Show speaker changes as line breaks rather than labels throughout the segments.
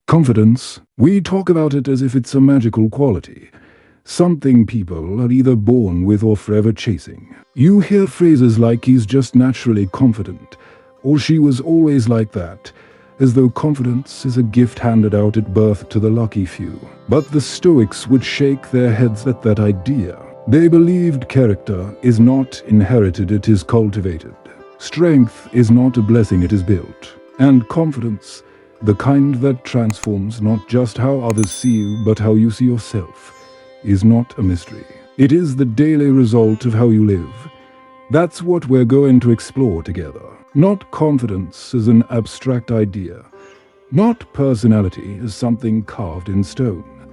Confidence, we talk about it as if it's a magical quality, something people are either born with or forever chasing. You hear phrases like he's just naturally confident, or she was always like that, as though confidence is a gift handed out at birth to the lucky few. But the Stoics would shake their heads at that idea. They believed character is not inherited, it is cultivated. Strength is not a blessing, it is built. And confidence, the kind that transforms not just how others see you, but how you see yourself, is not a mystery. It is the daily result of how you live. That's what we're going to explore together. Not confidence as an abstract idea, not personality as something carved in stone,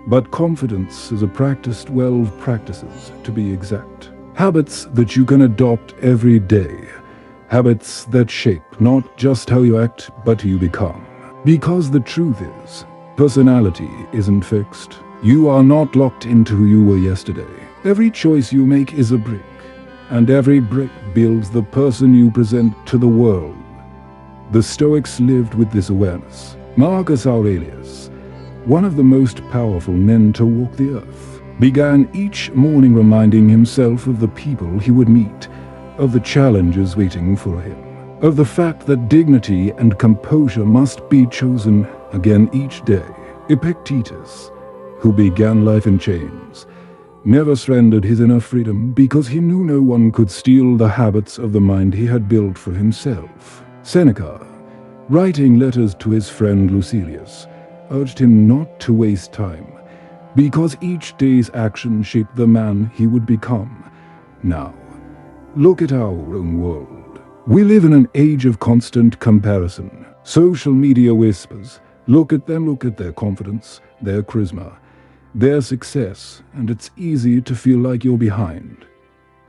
but confidence as a practiced 12 practices, to be exact. Habits that you can adopt every day. Habits that shape not just how you act, but who you become. Because the truth is, personality isn't fixed. You are not locked into who you were yesterday. Every choice you make is a brick, and every brick builds the person you present to the world. The Stoics lived with this awareness. Marcus Aurelius, one of the most powerful men to walk the earth, began each morning reminding himself of the people he would meet, of the challenges waiting for him, of the fact that dignity and composure must be chosen again each day. Epictetus, who began life in chains, never surrendered his inner freedom because he knew no one could steal the habits of the mind he had built for himself. Seneca, writing letters to his friend Lucilius, urged him not to waste time, because each day's action shaped the man he would become. Now, look at our own world. We live in an age of constant comparison. Social media whispers, look at them, look at their confidence, their charisma, their success, and it's easy to feel like you're behind.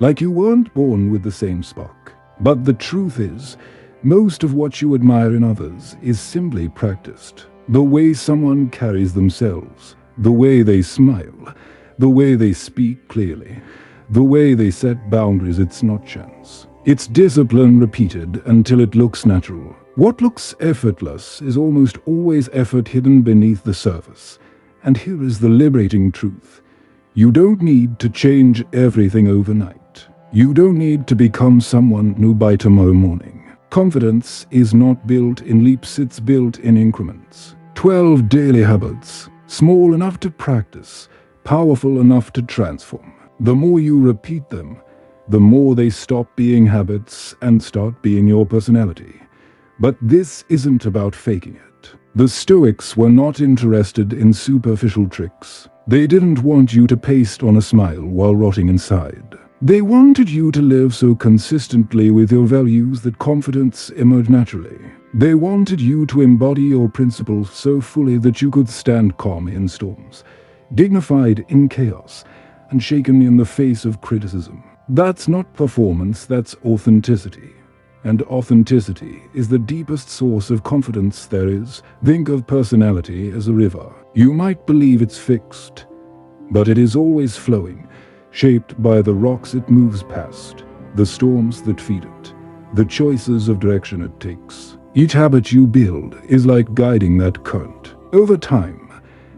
Like you weren't born with the same spark. But the truth is, most of what you admire in others is simply practiced. The way someone carries themselves, the way they smile, the way they speak clearly, the way they set boundaries, it's not chance. It's discipline repeated until it looks natural. What looks effortless is almost always effort hidden beneath the surface. And here is the liberating truth. You don't need to change everything overnight. You don't need to become someone new by tomorrow morning. Confidence is not built in leaps, it's built in increments. 12 daily habits, small enough to practice, powerful enough to transform. The more you repeat them, the more they stop being habits and start being your personality. But this isn't about faking it. The Stoics were not interested in superficial tricks. They didn't want you to paste on a smile while rotting inside. They wanted you to live so consistently with your values that confidence emerged naturally. They wanted you to embody your principles so fully that you could stand calm in storms, dignified in chaos, and shaken in the face of criticism. That's not performance, that's authenticity. And authenticity is the deepest source of confidence there is. Think of personality as a river. You might believe it's fixed, but it is always flowing, shaped by the rocks it moves past, the storms that feed it, the choices of direction it takes. Each habit you build is like guiding that current. Over time,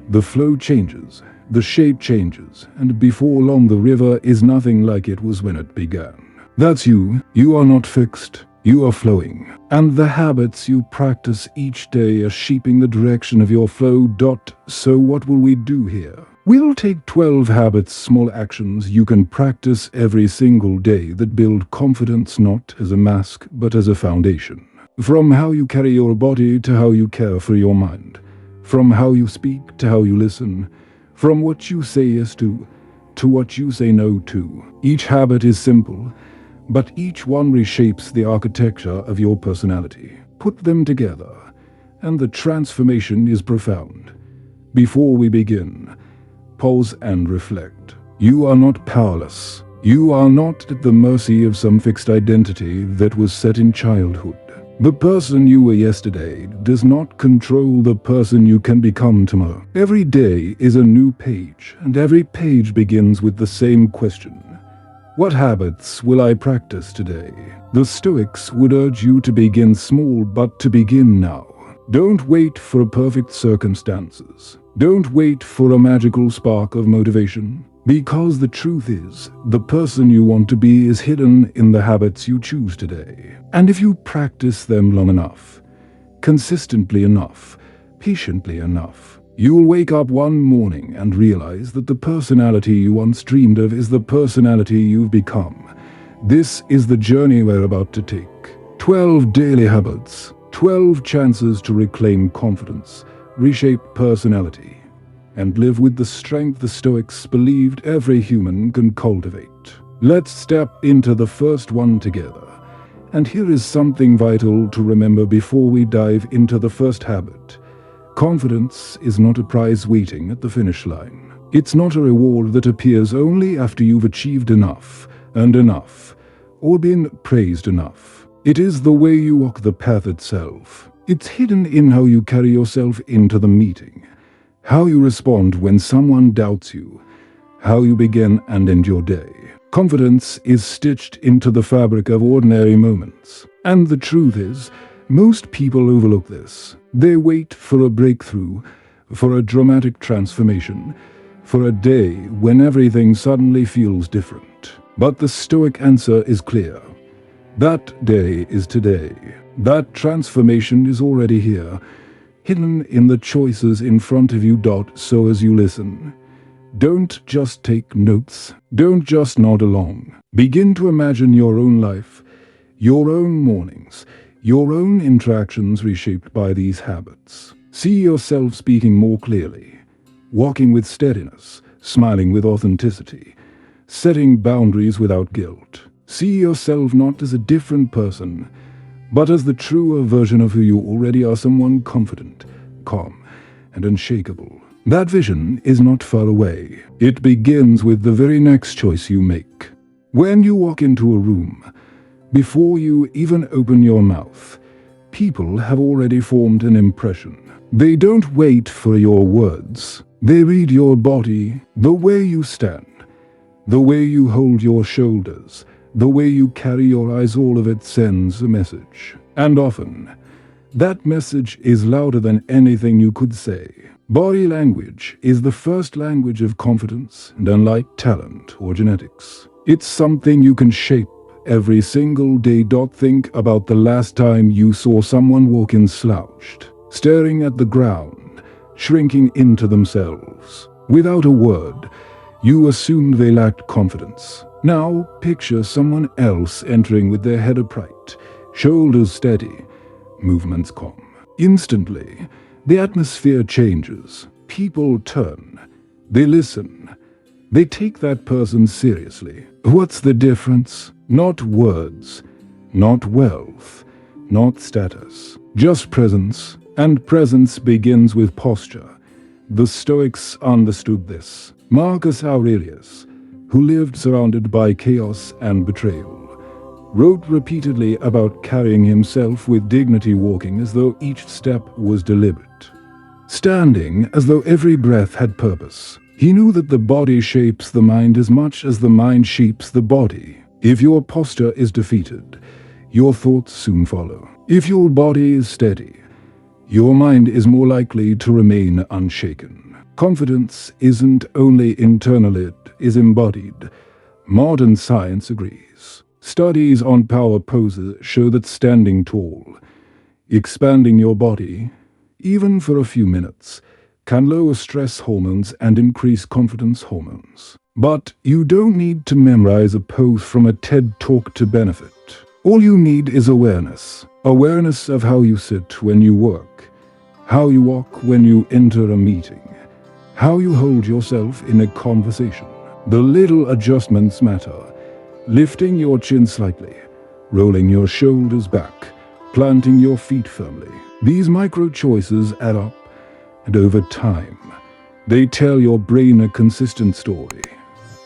the flow changes, the shape changes, and before long the river is nothing like it was when it began. That's you. You are not fixed. You are flowing. And the habits you practice each day are shaping the direction of your flow. So what will we do here? We'll take 12 habits, small actions you can practice every single day that build confidence not as a mask, but as a foundation. From how you carry your body to how you care for your mind. From how you speak to how you listen. From what you say yes to what you say no to. Each habit is simple, but each one reshapes the architecture of your personality. Put them together, and the transformation is profound. Before we begin, pause and reflect. You are not powerless. You are not at the mercy of some fixed identity that was set in childhood. The person you were yesterday does not control the person you can become tomorrow. Every day is a new page, and every page begins with the same question. What habits will I practice today? The Stoics would urge you to begin small, but to begin now. Don't wait for perfect circumstances. Don't wait for a magical spark of motivation. Because the truth is, the person you want to be is hidden in the habits you choose today. And if you practice them long enough, consistently enough, patiently enough, you'll wake up one morning and realize that the personality you once dreamed of is the personality you've become. This is the journey we're about to take. 12 daily habits, 12 chances to reclaim confidence, reshape personality, and live with the strength the Stoics believed every human can cultivate. Let's step into the first one together. And here is something vital to remember before we dive into the first habit. Confidence is not a prize waiting at the finish line. It's not a reward that appears only after you've achieved enough, earned enough, or been praised enough. It is the way you walk the path itself. It's hidden in how you carry yourself into the meeting, how you respond when someone doubts you, how you begin and end your day. Confidence is stitched into the fabric of ordinary moments. And the truth is, most people overlook this. They wait for a breakthrough, for a dramatic transformation, for a day when everything suddenly feels different. But the Stoic answer is clear. That day is today. That transformation is already here, hidden in the choices in front of you. So as you listen, don't just take notes, don't just nod along. Begin to imagine your own life, your own mornings, your own interactions reshaped by these habits. See yourself speaking more clearly, walking with steadiness, smiling with authenticity, setting boundaries without guilt. See yourself not as a different person, but as the truer version of who you already are, someone confident, calm, and unshakable. That vision is not far away. It begins with the very next choice you make. When you walk into a room, before you even open your mouth, people have already formed an impression. They don't wait for your words. They read your body, the way you stand, the way you hold your shoulders, the way you carry your eyes. All of it sends a message. And often, that message is louder than anything you could say. Body language is the first language of confidence, and unlike talent or genetics, it's something you can shape every single day. Think about the last time you saw someone walk in slouched, staring at the ground, shrinking into themselves. Without a word, you assumed they lacked confidence. Now picture someone else entering with their head upright, shoulders steady, movements calm. Instantly, the atmosphere changes. People turn. They listen. They take that person seriously. What's the difference? Not words, not wealth, not status, just presence. And presence begins with posture. The Stoics understood this. Marcus Aurelius, who lived surrounded by chaos and betrayal, wrote repeatedly about carrying himself with dignity, walking as though each step was deliberate, standing as though every breath had purpose. He knew that the body shapes the mind as much as the mind shapes the body. If your posture is defeated, your thoughts soon follow. If your body is steady, your mind is more likely to remain unshaken. Confidence isn't only internal, it is embodied. Modern science agrees. Studies on power poses show that standing tall, expanding your body, even for a few minutes, can lower stress hormones and increase confidence hormones. But you don't need to memorize a pose from a TED Talk to benefit. All you need is awareness. Awareness of how you sit when you work, how you walk when you enter a meeting, how you hold yourself in a conversation. The little adjustments matter. Lifting your chin slightly, rolling your shoulders back, planting your feet firmly. These micro choices add up, and over time, they tell your brain a consistent story.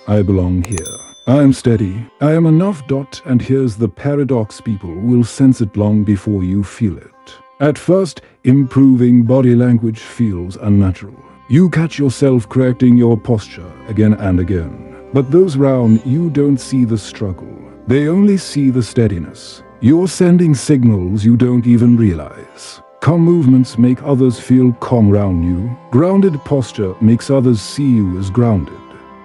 I belong here. I am steady. I am enough. And here's the paradox: people will sense it long before you feel it. At first, improving body language feels unnatural. You catch yourself correcting your posture again and again. But those around you don't see the struggle. They only see the steadiness. You're sending signals you don't even realize. Calm movements make others feel calm around you. Grounded posture makes others see you as grounded.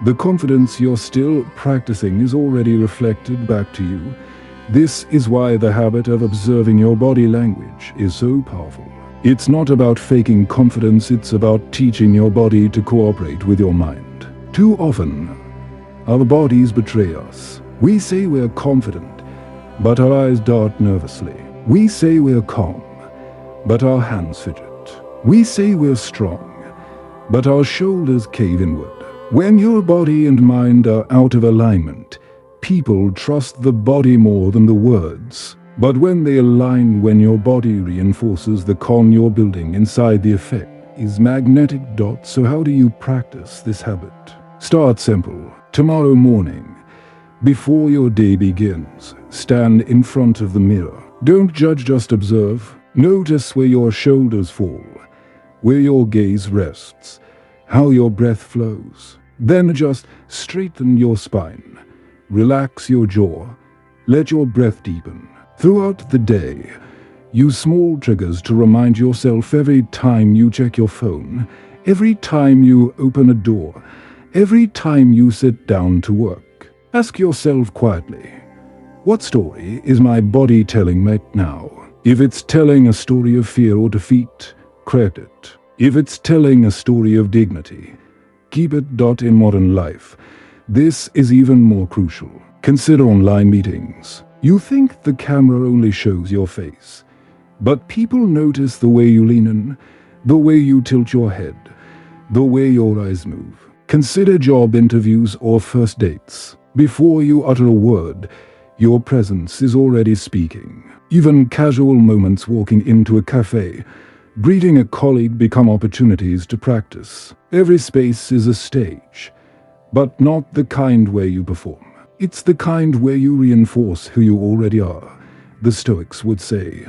The confidence you're still practicing is already reflected back to you. This is why the habit of observing your body language is so powerful. It's not about faking confidence, it's about teaching your body to cooperate with your mind. Too often, our bodies betray us. We say we're confident, but our eyes dart nervously. We say we're calm, but our hands fidget. We say we're strong, but our shoulders cave inward. When your body and mind are out of alignment, people trust the body more than the words. But when they align, when your body reinforces the con you're building inside, the effect is magnetic. So how do you practice this habit? Start simple. Tomorrow morning, before your day begins, stand in front of the mirror. Don't judge, just observe. Notice where your shoulders fall, where your gaze rests, how your breath flows. Then just straighten your spine. Relax your jaw. Let your breath deepen. Throughout the day, use small triggers to remind yourself. Every time you check your phone, every time you open a door, every time you sit down to work, ask yourself quietly, what story is my body telling right now? If it's telling a story of fear or defeat, correct it. If it's telling a story of dignity, keep it. In modern life, this is even more crucial. Consider online meetings. You think the camera only shows your face, but people notice the way you lean in, the way you tilt your head, the way your eyes move. Consider job interviews or first dates. Before you utter a word, your presence is already speaking. Even casual moments, walking into a cafe, greeting a colleague, become opportunities to practice. Every space is a stage, but not the kind where you perform. It's the kind where you reinforce who you already are. The Stoics would say,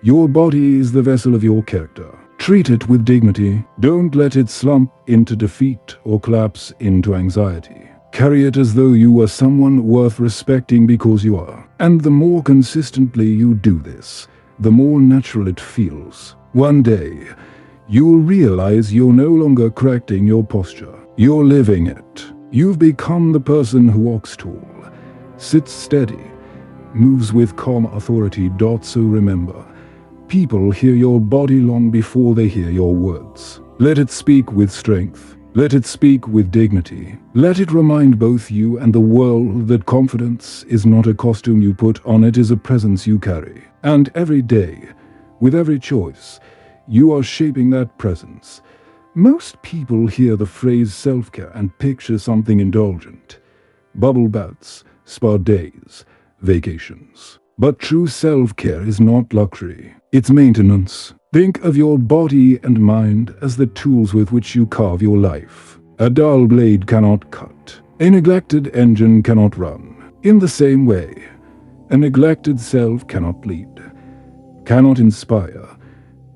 your body is the vessel of your character. Treat it with dignity. Don't let it slump into defeat or collapse into anxiety. Carry it as though you were someone worth respecting, because you are. And the more consistently you do this, the more natural it feels. One day, you'll realize you're no longer correcting your posture. You're living it. You've become the person who walks tall, sits steady, moves with calm authority. So remember, people hear your body long before they hear your words. Let it speak with strength. Let it speak with dignity. Let it remind both you and the world that confidence is not a costume you put on, it is a presence you carry. And every day, with every choice, you are shaping that presence. Most people hear the phrase self-care and picture something indulgent. Bubble baths, spa days, vacations. But true self-care is not luxury. It's maintenance. Think of your body and mind as the tools with which you carve your life. A dull blade cannot cut. A neglected engine cannot run. In the same way, a neglected self cannot lead, cannot inspire,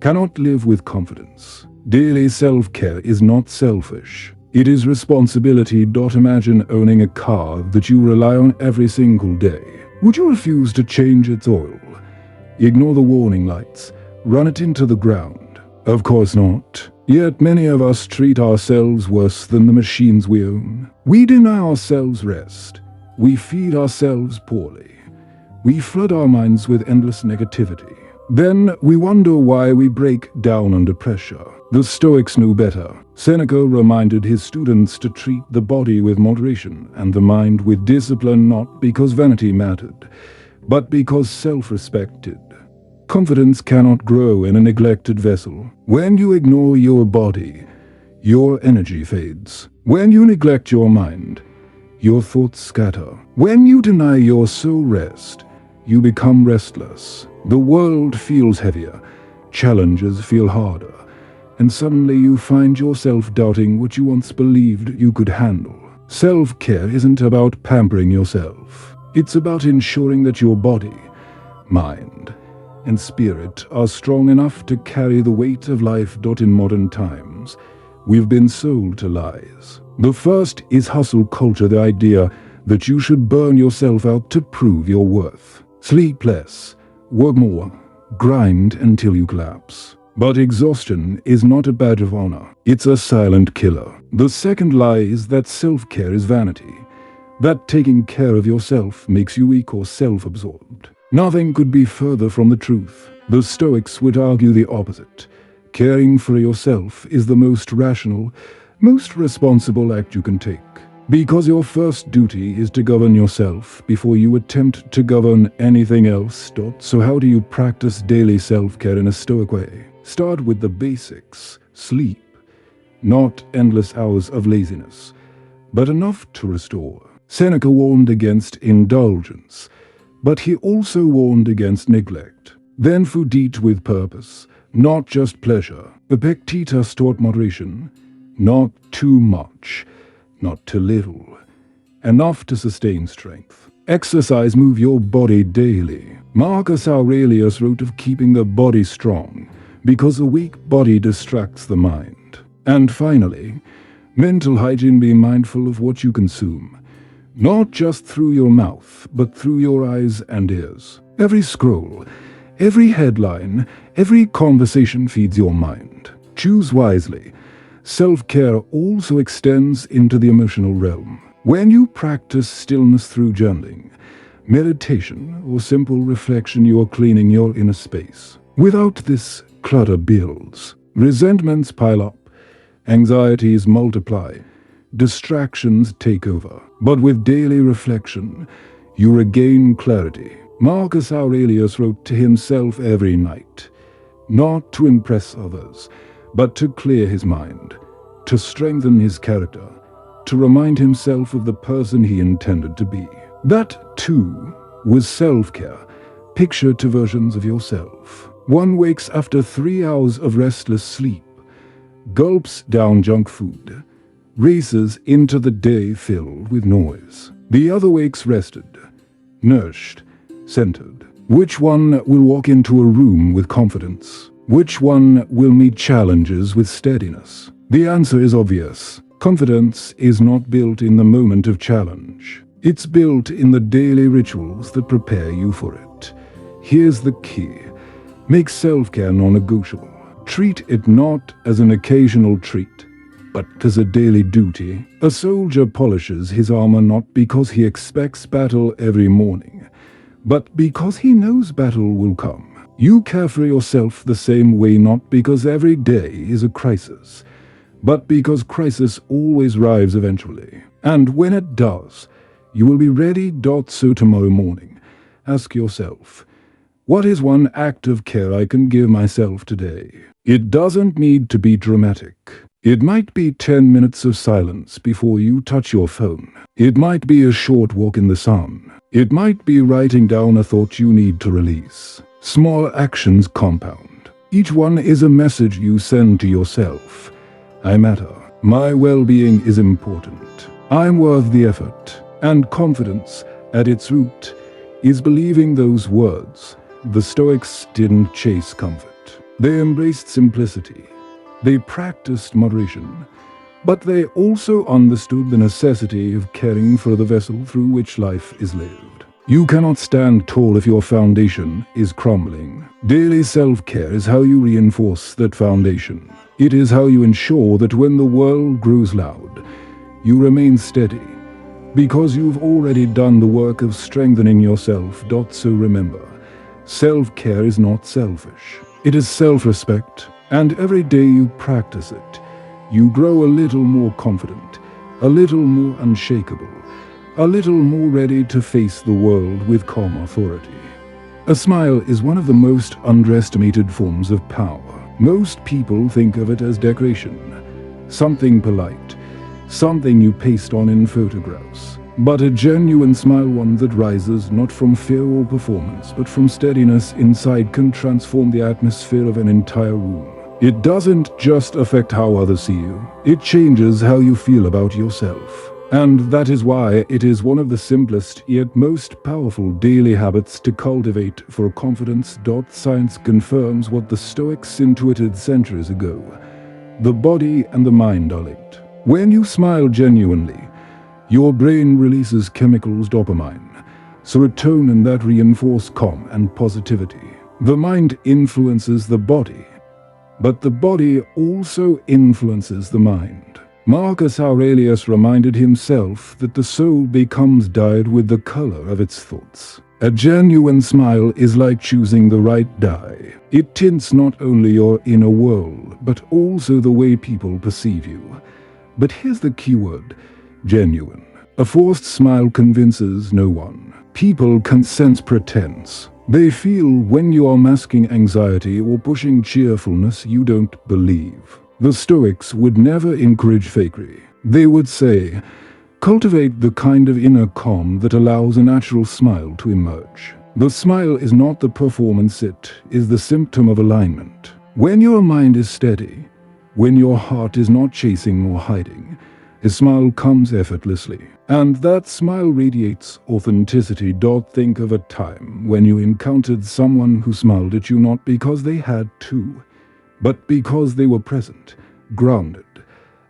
cannot live with confidence. Daily self-care is not selfish. It is responsibility. Imagine owning a car that you rely on every single day. Would you refuse to change its oil? Ignore the warning lights? Run it into the ground? Of course not. Yet many of us treat ourselves worse than the machines we own. We deny ourselves rest. We feed ourselves poorly. We flood our minds with endless negativity. Then we wonder why we break down under pressure. The Stoics knew better. Seneca reminded his students to treat the body with moderation and the mind with discipline, not because vanity mattered, but because self-respect did. Confidence cannot grow in a neglected vessel. When you ignore your body, your energy fades. When you neglect your mind, your thoughts scatter. When you deny your soul rest, you become restless. The world feels heavier, challenges feel harder, and suddenly you find yourself doubting what you once believed you could handle. Self-care isn't about pampering yourself. It's about ensuring that your body, mind, and spirit are strong enough to carry the weight of life. In modern times, we've been sold to lies. The first is hustle culture, the idea that you should burn yourself out to prove your worth. Sleep less, work more, Grind until you collapse. But exhaustion is not a badge of honor. It's a silent killer. The second lie is that self-care is vanity. That taking care of yourself makes you weak or self-absorbed. Nothing could be further from the truth. The Stoics would argue the opposite. Caring for yourself is the most rational, most responsible act you can take. Because your first duty is to govern yourself before you attempt to govern anything else. So how do you practice daily self-care in a Stoic way? Start with the basics. Sleep. Not endless hours of laziness, but enough to restore. Seneca warned against indulgence, but he also warned against neglect. Then food, eat with purpose, not just pleasure. Epictetus taught moderation, not too much, not too little, enough to sustain strength. Exercise, move your body daily. Marcus Aurelius wrote of keeping the body strong, because a weak body distracts the mind. And finally, mental hygiene, be mindful of what you consume, not just through your mouth, but through your eyes and ears. Every scroll, every headline, every conversation feeds your mind. Choose wisely. Self-care also extends into the emotional realm. When you practice stillness through journaling, meditation, or simple reflection, you are cleaning your inner space. Without this, clutter builds. Resentments pile up. Anxieties multiply. Distractions take over. But with daily reflection, you regain clarity. Marcus Aurelius wrote to himself every night, not to impress others, but to clear his mind, to strengthen his character, to remind himself of the person he intended to be. That, too, was self-care. Picture two versions of yourself. One wakes after 3 hours of restless sleep, gulps down junk food, races into the day filled with noise. The other wakes rested, nourished, centered. Which one will walk into a room with confidence? Which one will meet challenges with steadiness? The answer is obvious. Confidence is not built in the moment of challenge. It's built in the daily rituals that prepare you for it. Here's the key. Make self-care non-negotiable. Treat it not as an occasional treat, but as a daily duty. A soldier polishes his armor not because he expects battle every morning, but because he knows battle will come. You care for yourself the same way, not because every day is a crisis, but because crisis always arrives eventually. And when it does, you will be ready. So tomorrow morning, ask yourself, what is one act of care I can give myself today? It doesn't need to be dramatic. It might be 10 minutes of silence before you touch your phone. It might be a short walk in the sun. It might be writing down a thought you need to release. Small actions compound. Each one is a message you send to yourself. I matter. My well-being is important. I'm worth the effort. And confidence, at its root, is believing those words. The Stoics didn't chase comfort. They embraced simplicity. They practiced moderation. But they also understood the necessity of caring for the vessel through which life is lived. You cannot stand tall if your foundation is crumbling. Daily self-care is how you reinforce that foundation. It is how you ensure that when the world grows loud, you remain steady, because you've already done the work of strengthening yourself. So remember, self-care is not selfish. It is self-respect, and every day you practice it, you grow a little more confident, a little more unshakable, a little more ready to face the world with calm authority. A smile is one of the most underestimated forms of power. Most people think of it as decoration, something polite, something you paste on in photographs. But a genuine smile, one that rises not from fear or performance, but from steadiness inside, can transform the atmosphere of an entire room. It doesn't just affect how others see you, it changes how you feel about yourself. And that is why it is one of the simplest yet most powerful daily habits to cultivate for confidence. Science confirms what the Stoics intuited centuries ago. The body and the mind are linked. When you smile genuinely, your brain releases chemicals, dopamine, serotonin, that reinforce calm and positivity. The mind influences the body, but the body also influences the mind. Marcus Aurelius reminded himself that the soul becomes dyed with the color of its thoughts. A genuine smile is like choosing the right dye. It tints not only your inner world, but also the way people perceive you. But here's the key word: genuine. A forced smile convinces no one. People can sense pretense. They feel when you are masking anxiety or pushing cheerfulness you don't believe. The Stoics would never encourage fakery. They would say, cultivate the kind of inner calm that allows a natural smile to emerge. The smile is not the performance, it is the symptom of alignment. When your mind is steady, when your heart is not chasing or hiding, a smile comes effortlessly. And that smile radiates authenticity. Think of a time when you encountered someone who smiled at you not because they had to, but because they were present, grounded,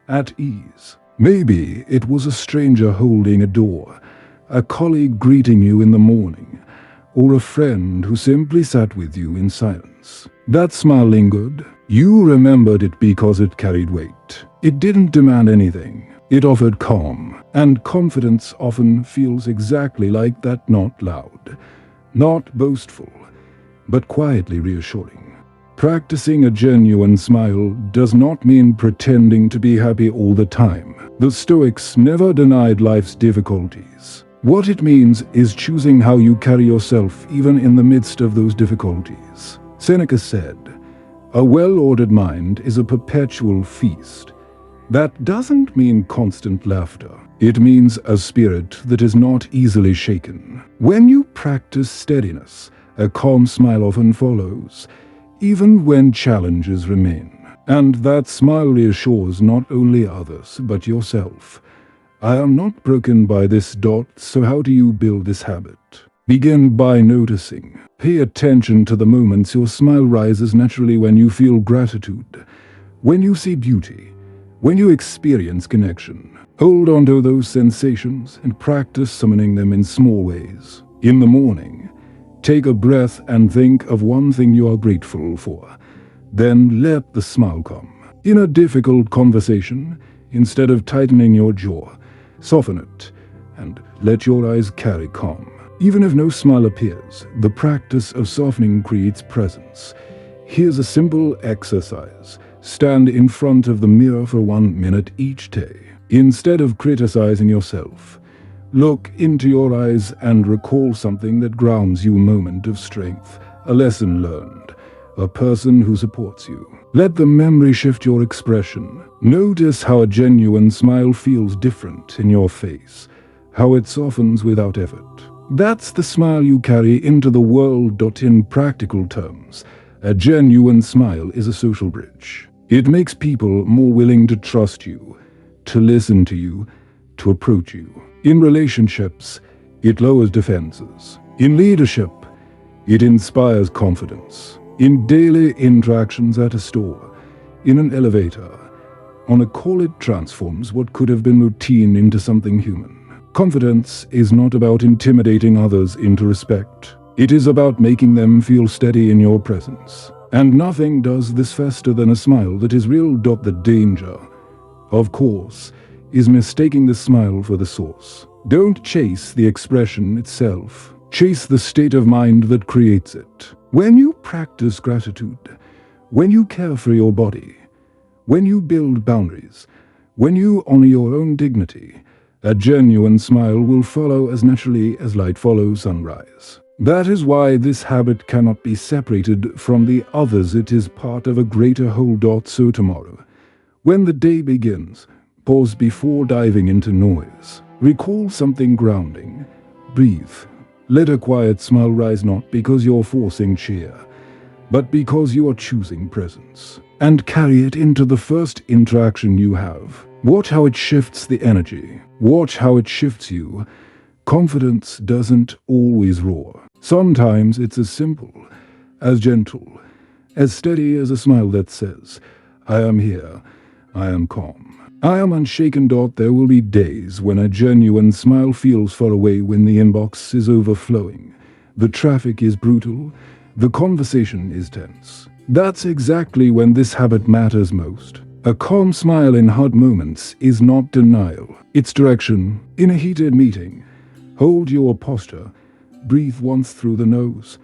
at ease. Maybe it was a stranger holding a door, a colleague greeting you in the morning, or a friend who simply sat with you in silence. That smile lingered. You remembered it because it carried weight. It didn't demand anything. It offered calm, and confidence often feels exactly like that, not loud, not boastful, but quietly reassuring. Practicing a genuine smile does not mean pretending to be happy all the time. The Stoics never denied life's difficulties. What it means is choosing how you carry yourself even in the midst of those difficulties. Seneca said, "A well-ordered mind is a perpetual feast." That doesn't mean constant laughter. It means a spirit that is not easily shaken. When you practice steadiness, a calm smile often follows, even when challenges remain. And that smile reassures not only others, but yourself. I am not broken by this. So how do you build this habit? Begin by noticing. Pay attention to the moments your smile rises naturally: when you feel gratitude, when you see beauty, when you experience connection. Hold on to those sensations and practice summoning them in small ways. In the morning, take a breath and think of one thing you are grateful for. Then let the smile come. In a difficult conversation, instead of tightening your jaw, soften it and let your eyes carry calm. Even if no smile appears, the practice of softening creates presence. Here's a simple exercise. Stand in front of the mirror for 1 minute each day. Instead of criticizing yourself, look into your eyes and recall something that grounds you: a moment of strength, a lesson learned, a person who supports you. Let the memory shift your expression. Notice how a genuine smile feels different in your face, how it softens without effort. That's the smile you carry into the world. In practical terms, a genuine smile is a social bridge. It makes people more willing to trust you, to listen to you, to approach you. In relationships, it lowers defenses. In leadership, it inspires confidence. In daily interactions at a store, in an elevator, on a call, it transforms what could have been routine into something human. Confidence is not about intimidating others into respect. It is about making them feel steady in your presence. And nothing does this faster than a smile that is real. The danger, of course, is mistaking the smile for the source. Don't chase the expression itself. Chase the state of mind that creates it. When you practice gratitude, when you care for your body, when you build boundaries, when you honor your own dignity, a genuine smile will follow as naturally as light follows sunrise. That is why this habit cannot be separated from the others. It is part of a greater whole. So tomorrow, when the day begins, pause before diving into noise. Recall something grounding. Breathe. Let a quiet smile rise, not because you're forcing cheer, but because you are choosing presence. And carry it into the first interaction you have. Watch how it shifts the energy. Watch how it shifts you. Confidence doesn't always roar. Sometimes it's as simple, as gentle, as steady as a smile that says, I am here, I am calm, I am unshaken. There will be days when a genuine smile feels far away, when the inbox is overflowing, the traffic is brutal, the conversation is tense. That's exactly when this habit matters most. A calm smile in hard moments is not denial, it's direction. In a heated meeting, hold your posture, breathe once through the nose.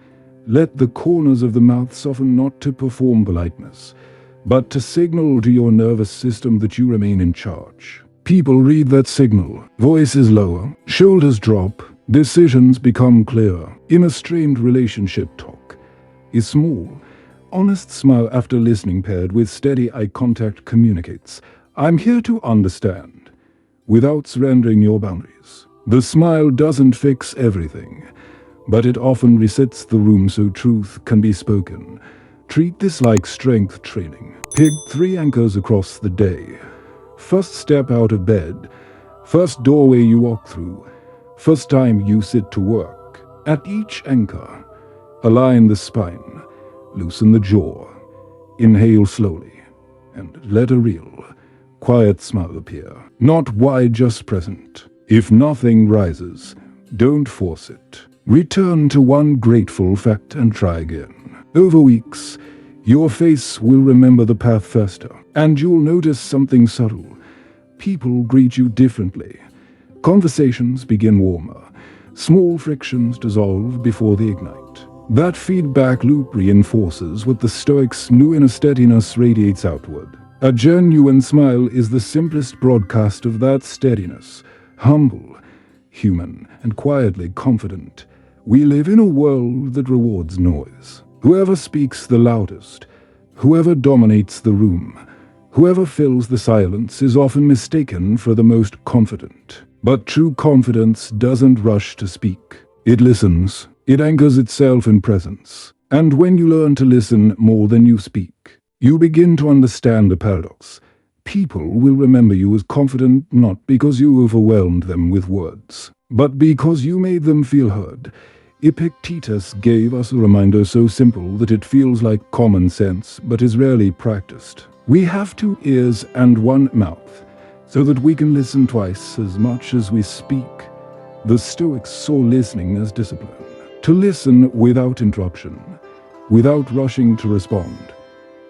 Let the corners of the mouth soften, not to perform politeness, but to signal to your nervous system that you remain in charge. People read that signal. Voice is lower, shoulders drop, decisions become clearer. In a strained relationship, talk is small. Honest smile after listening paired with steady eye contact communicates, "I'm here to understand," without surrendering your boundaries. The smile doesn't fix everything, but it often resets the room so truth can be spoken. Treat this like strength training. Pick 3 anchors across the day. First step out of bed, first doorway you walk through, first time you sit to work. At each anchor, align the spine, loosen the jaw, inhale slowly, and let a real, quiet smile appear. Not wide, just present. If nothing rises, don't force it. Return to one grateful fact and try again. Over weeks, your face will remember the path faster, and you'll notice something subtle. People greet you differently. Conversations begin warmer. Small frictions dissolve before they ignite. That feedback loop reinforces what the Stoics knew: inner steadiness radiates outward. A genuine smile is the simplest broadcast of that steadiness. Humble, human, and quietly confident. We live in a world that rewards noise. Whoever speaks the loudest, whoever dominates the room, whoever fills the silence is often mistaken for the most confident. But true confidence doesn't rush to speak. It listens. It anchors itself in presence. And when you learn to listen more than you speak, you begin to understand a paradox. People will remember you as confident not because you overwhelmed them with words, but because you made them feel heard. Epictetus gave us a reminder so simple that it feels like common sense, but is rarely practiced. We have 2 ears and 1 mouth, so that we can listen twice as much as we speak. The Stoics saw listening as discipline. To listen without interruption, without rushing to respond,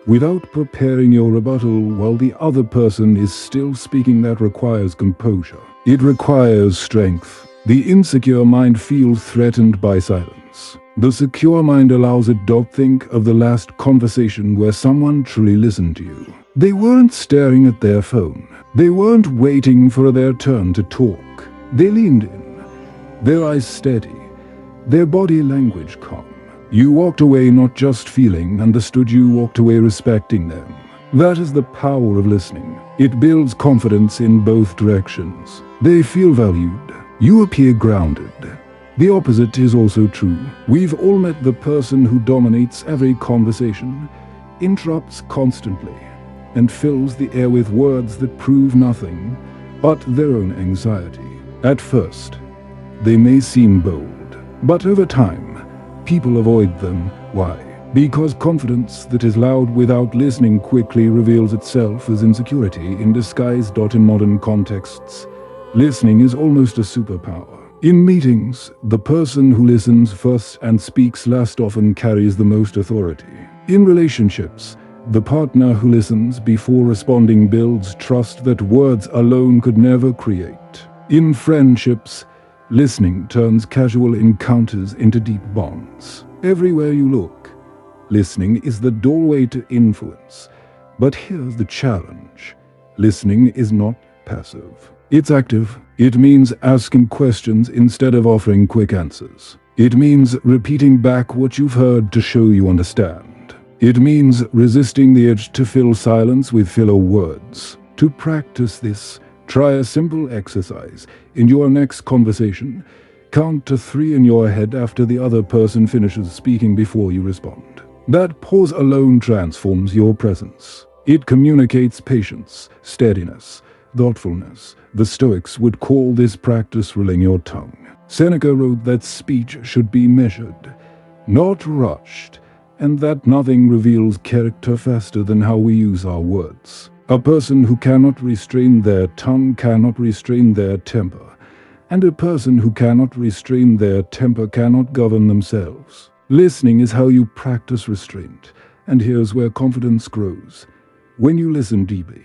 without preparing your rebuttal while the other person is still speaking. That requires composure. It requires strength. The insecure mind feels threatened by silence. The secure mind allows it. Think of the last conversation where someone truly listened to you. They weren't staring at their phone. They weren't waiting for their turn to talk. They leaned in, their eyes steady, their body language calm. You walked away not just feeling understood, you walked away respecting them. That is the power of listening. It builds confidence in both directions. They feel valued. You appear grounded. The opposite is also true. We've all met the person who dominates every conversation, interrupts constantly, and fills the air with words that prove nothing but their own anxiety. At first, they may seem bold, but over time, people avoid them. Why? Because confidence that is loud without listening quickly reveals itself as insecurity in disguise. In modern contexts, listening is almost a superpower. In meetings, the person who listens first and speaks last often carries the most authority. In relationships, the partner who listens before responding builds trust that words alone could never create. In friendships, listening turns casual encounters into deep bonds. Everywhere you look, listening is the doorway to influence. But here's the challenge. Listening is not passive. It's active. It means asking questions instead of offering quick answers. It means repeating back what you've heard to show you understand. It means resisting the urge to fill silence with filler words. To practice this, try a simple exercise. In your next conversation, count to 3 in your head after the other person finishes speaking before you respond. That pause alone transforms your presence. It communicates patience, steadiness, thoughtfulness. The Stoics would call this practice ruling your tongue. Seneca wrote that speech should be measured, not rushed, and that nothing reveals character faster than how we use our words. A person who cannot restrain their tongue cannot restrain their temper, and a person who cannot restrain their temper cannot govern themselves. Listening is how you practice restraint, and here's where confidence grows. When you listen deeply,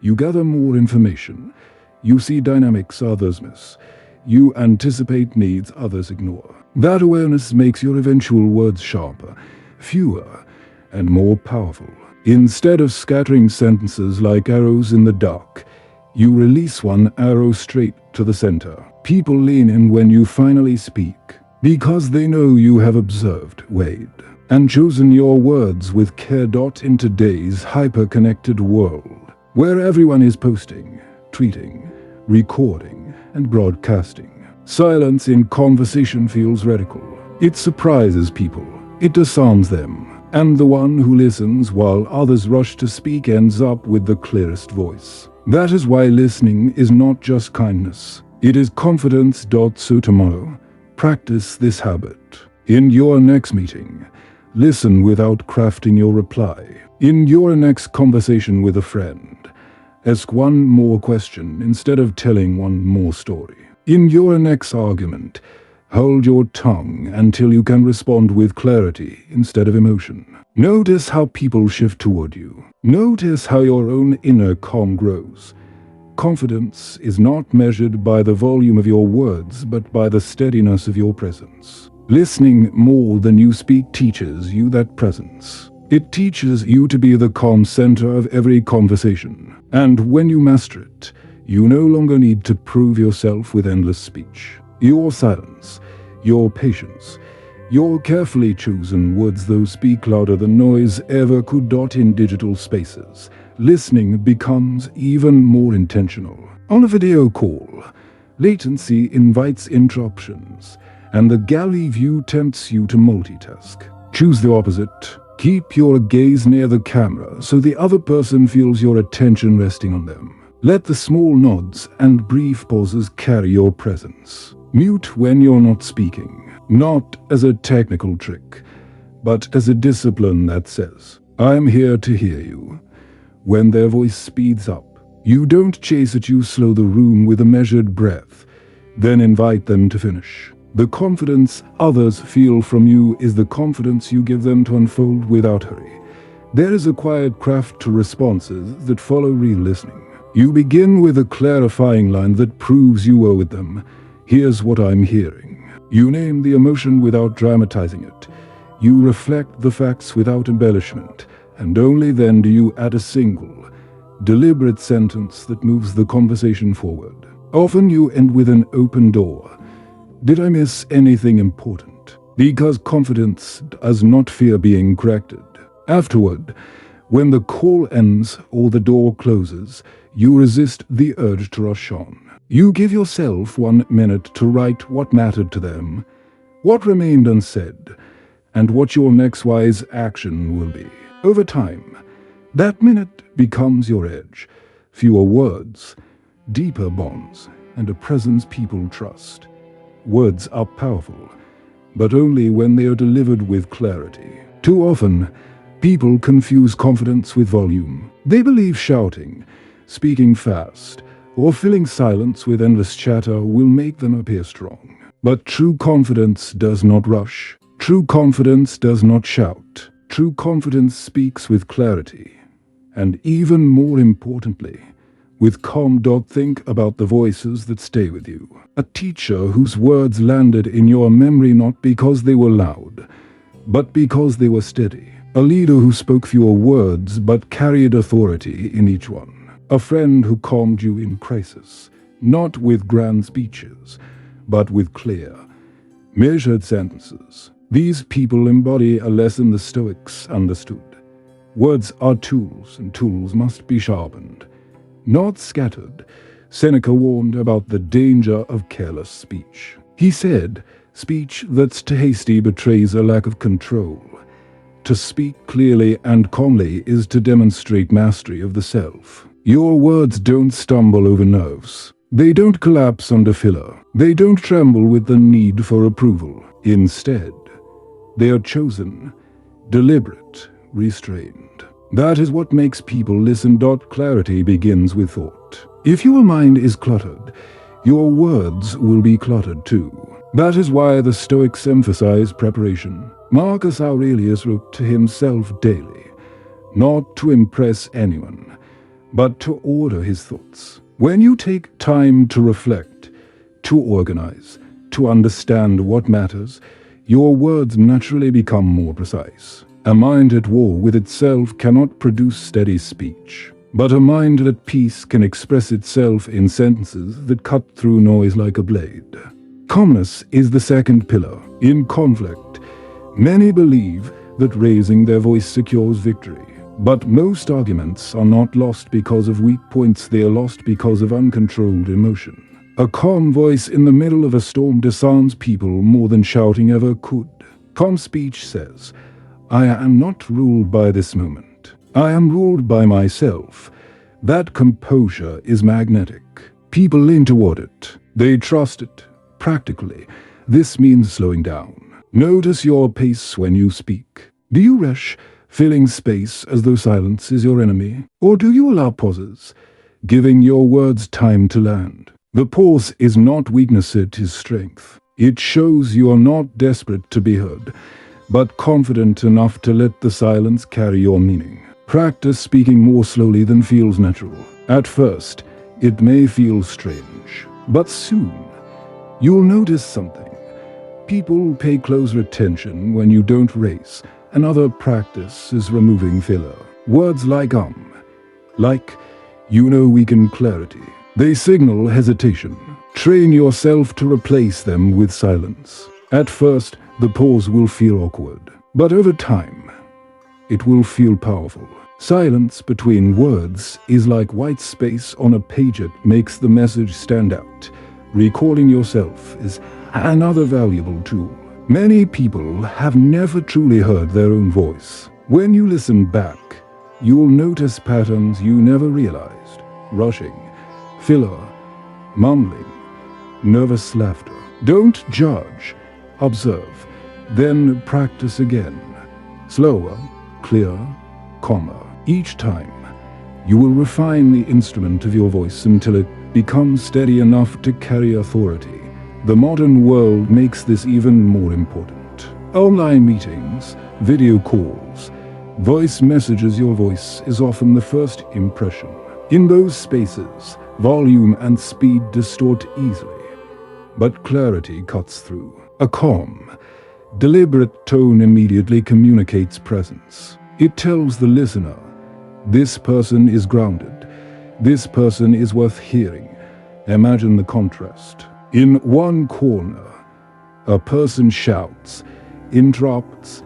you gather more information. You see dynamics others miss. You anticipate needs others ignore. That awareness makes your eventual words sharper, fewer, and more powerful. Instead of scattering sentences like arrows in the dark, you release one arrow straight to the center. People lean in when you finally speak, because they know you have observed, weighed, and chosen your words with care. In today's hyper-connected world, where everyone is posting, tweeting, recording, and broadcasting, silence in conversation feels radical. It surprises people, it disarms them, and the one who listens while others rush to speak ends up with the clearest voice. That is why listening is not just kindness, it is confidence. So tomorrow, practice this habit. In your next meeting, listen without crafting your reply. In your next conversation with a friend, ask one more question instead of telling one more story. In your next argument, hold your tongue until you can respond with clarity instead of emotion. Notice how people shift toward you. Notice how your own inner calm grows. Confidence is not measured by the volume of your words, but by the steadiness of your presence. Listening more than you speak teaches you that presence. It teaches you to be the calm center of every conversation. And when you master it, you no longer need to prove yourself with endless speech. Your silence, your patience, your carefully chosen words, those speak louder than noise ever could. In digital spaces, listening becomes even more intentional. On a video call, latency invites interruptions, and the galley view tempts you to multitask. Choose the opposite. Keep your gaze near the camera so the other person feels your attention resting on them. Let the small nods and brief pauses carry your presence. Mute when you're not speaking, not as a technical trick, but as a discipline that says, "I'm here to hear you." When their voice speeds up, you don't chase it, you slow the room with a measured breath, then invite them to finish. The confidence others feel from you is the confidence you give them to unfold without hurry. There is a quiet craft to responses that follow real listening. You begin with a clarifying line that proves you owe it them. "Here's what I'm hearing." You name the emotion without dramatizing it. You reflect the facts without embellishment, and only then do you add a single, deliberate sentence that moves the conversation forward. Often you end with an open door. Did I miss anything important? Because confidence does not fear being corrected. Afterward, when the call ends or the door closes, you resist the urge to rush on. You give yourself 1 minute to write what mattered to them, what remained unsaid, and what your next wise action will be. Over time, that minute becomes your edge. Fewer words, deeper bonds, and a presence people trust. Words are powerful, but only when they are delivered with clarity. Too often, people confuse confidence with volume. They believe shouting, speaking fast, or filling silence with endless chatter will make them appear strong. But true confidence does not rush. True confidence does not shout. True confidence speaks with clarity, and even more importantly, with calm. Think about the voices that stay with you. A teacher whose words landed in your memory not because they were loud, but because they were steady. A leader who spoke fewer words but carried authority in each one. A friend who calmed you in crisis, not with grand speeches, but with clear, measured sentences. These people embody a lesson the Stoics understood. Words are tools, and tools must be sharpened, not scattered. Seneca warned about the danger of careless speech. He said, "Speech that's too hasty betrays a lack of control. To speak clearly and calmly is to demonstrate mastery of the self." Your words don't stumble over nerves. They don't collapse under filler. They don't tremble with the need for approval. Instead, they are chosen, deliberate, restrained. That is what makes people listen. Clarity begins with thought. If your mind is cluttered, your words will be cluttered too. That is why the Stoics emphasize preparation. Marcus Aurelius wrote to himself daily, not to impress anyone, but to order his thoughts. When you take time to reflect, to organize, to understand what matters, your words naturally become more precise. A mind at war with itself cannot produce steady speech, but a mind at peace can express itself in sentences that cut through noise like a blade. Calmness is the second pillar. In conflict, many believe that raising their voice secures victory. But most arguments are not lost because of weak points, they are lost because of uncontrolled emotion. A calm voice in the middle of a storm disarms people more than shouting ever could. Calm speech says, "I am not ruled by this moment. I am ruled by myself." That composure is magnetic. People lean toward it. They trust it. Practically, this means slowing down. Notice your pace when you speak. Do you rush, filling space as though silence is your enemy? Or do you allow pauses, giving your words time to land? The pause is not weakness, it is strength. It shows you are not desperate to be heard, but confident enough to let the silence carry your meaning. Practice speaking more slowly than feels natural. At first, it may feel strange, but soon, you'll notice something. People pay closer attention when you don't race. Another practice is removing filler. Words like like, weaken clarity. They signal hesitation. Train yourself to replace them with silence. At first, the pause will feel awkward, but over time, it will feel powerful. Silence between words is like white space on a page. It makes the message stand out. Recalling yourself is another valuable tool. Many people have never truly heard their own voice. When you listen back, you'll notice patterns you never realized. Rushing, filler, mumbling, nervous laughter. Don't judge, observe, then practice again. Slower, clearer, calmer. Each time, you will refine the instrument of your voice until it becomes steady enough to carry authority. The modern world makes this even more important. Online meetings, video calls, voice messages. Your voice is often the first impression. In those spaces, volume and speed distort easily, but clarity cuts through. A calm, deliberate tone immediately communicates presence. It tells the listener, this person is grounded, this person is worth hearing. Imagine the contrast. In one corner, a person shouts, interrupts,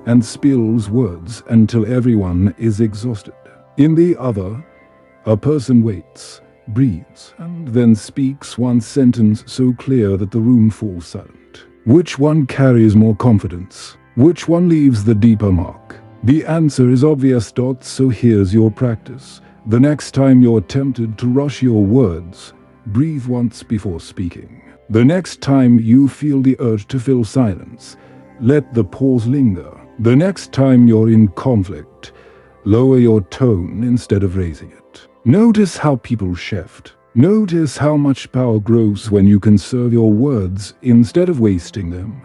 and spills words until everyone is exhausted. In the other, a person waits, breathes, and then speaks one sentence so clear that the room falls silent. Which one carries more confidence? Which one leaves the deeper mark? The answer is obvious. So here's your practice. The next time you're tempted to rush your words, breathe once before speaking. The next time you feel the urge to fill silence, let the pause linger. The next time you're in conflict, lower your tone instead of raising it. Notice how people shift. Notice how much power grows when you conserve your words instead of wasting them.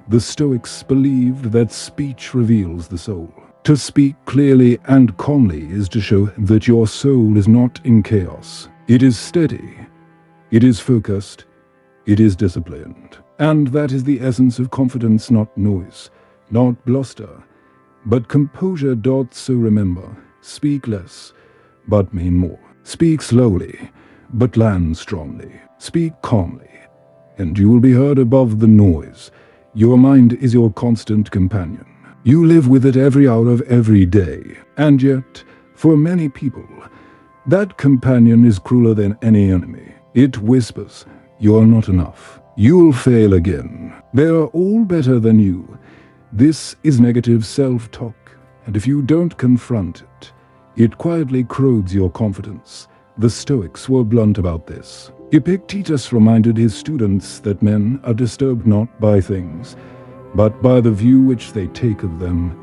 The Stoics believed that speech reveals the soul. To speak clearly and calmly is to show that your soul is not in chaos. It is steady. It is focused. It is disciplined. And that is the essence of confidence, not noise, not bluster, but composure. So remember, speak less, but mean more. Speak slowly, but land strongly. Speak calmly, and you will be heard above the noise. Your mind is your constant companion. You live with it every hour of every day. And yet, for many people, that companion is crueler than any enemy. It whispers, "You're not enough. You'll fail again. They're all better than you." This is negative self-talk, and if you don't confront it, it quietly corrodes your confidence. The Stoics were blunt about this. Epictetus reminded his students that men are disturbed not by things, but by the view which they take of them.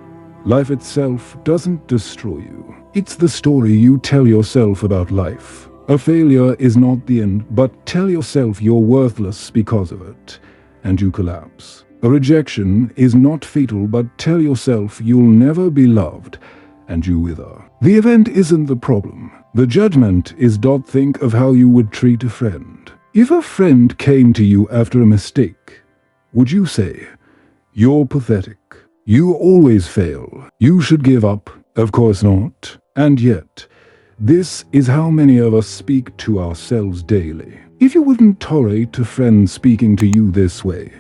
Life itself doesn't destroy you. It's the story you tell yourself about life. A failure is not the end, but tell yourself you're worthless because of it, and you collapse. A rejection is not fatal, but tell yourself you'll never be loved, and you wither. The event isn't the problem. The judgment is. Think of how you would treat a friend. If a friend came to you after a mistake, would you say, "You're pathetic. You always fail. You should give up"? Of course not. And yet, this is how many of us speak to ourselves daily. If you wouldn't tolerate a friend speaking to you this way,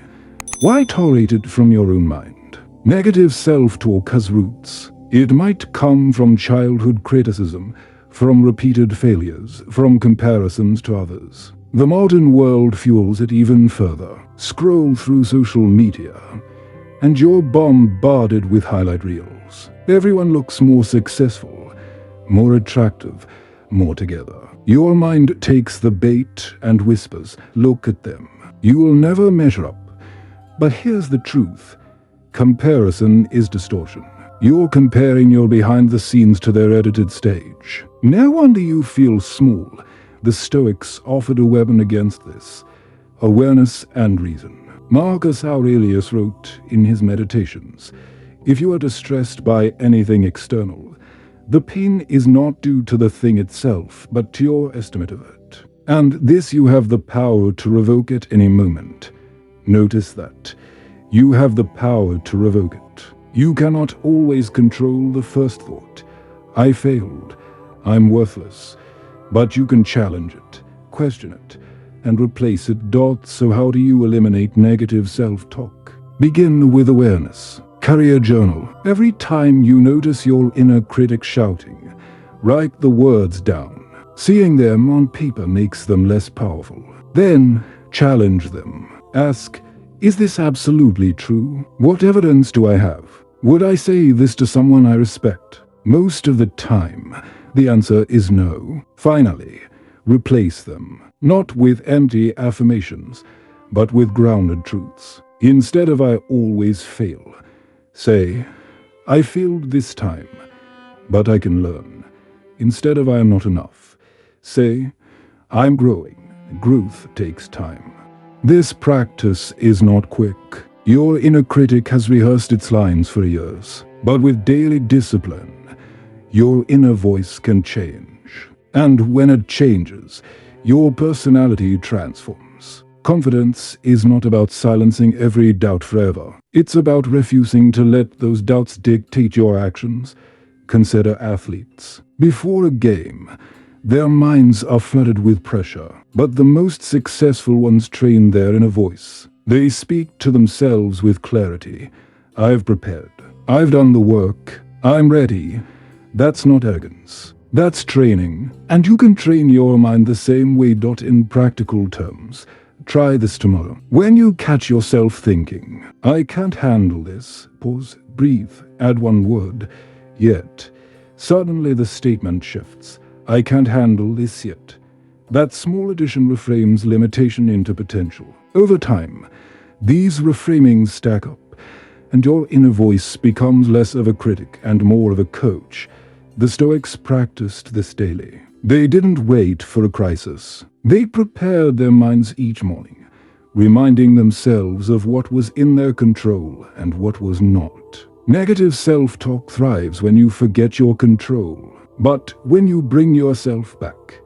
why tolerate it from your own mind? Negative self-talk has roots. It might come from childhood criticism, from repeated failures, from comparisons to others. The modern world fuels it even further. Scroll through social media, and you're bombarded with highlight reels. Everyone looks more successful, more attractive, more together. Your mind takes the bait and whispers, "Look at them. You will never measure up." But here's the truth. Comparison is distortion. You're comparing your behind the scenes to their edited stage. No wonder you feel small. The Stoics offered a weapon against this: awareness and reason. Marcus Aurelius wrote in his Meditations, "If you are distressed by anything external, the pain is not due to the thing itself, but to your estimate of it. And this you have the power to revoke at any moment." Notice that. You have the power to revoke it. You cannot always control the first thought, "I failed, I'm worthless." But you can challenge it, question it, and replace it. So how do you eliminate negative self-talk? Begin with awareness. Carry a journal. Every time you notice your inner critic shouting, write the words down. Seeing them on paper makes them less powerful. Then challenge them. Ask, "Is this absolutely true? What evidence do I have? Would I say this to someone I respect?" Most of the time, the answer is no. Finally, replace them, not with empty affirmations, but with grounded truths. Instead of "I always fail," say, "I failed this time, but I can learn." Instead of "I am not enough," say, "I'm growing. Growth takes time." This practice is not quick. Your inner critic has rehearsed its lines for years, but with daily discipline, your inner voice can change. And when it changes, your personality transforms. Confidence is not about silencing every doubt forever. It's about refusing to let those doubts dictate your actions. Consider athletes. Before a game, their minds are flooded with pressure, but the most successful ones train their inner voice. They speak to themselves with clarity. "I've prepared. I've done the work. I'm ready." That's not arrogance. That's training. And you can train your mind the same way. In practical terms, try this tomorrow. When you catch yourself thinking, "I can't handle this," pause, breathe, add one word, "yet." Suddenly the statement shifts. "I can't handle this yet." That small addition reframes limitation into potential. Over time, these reframings stack up, and your inner voice becomes less of a critic and more of a coach. The Stoics practiced this daily. They didn't wait for a crisis. They prepared their minds each morning, reminding themselves of what was in their control and what was not. Negative self-talk thrives when you forget your control. But when you bring yourself back,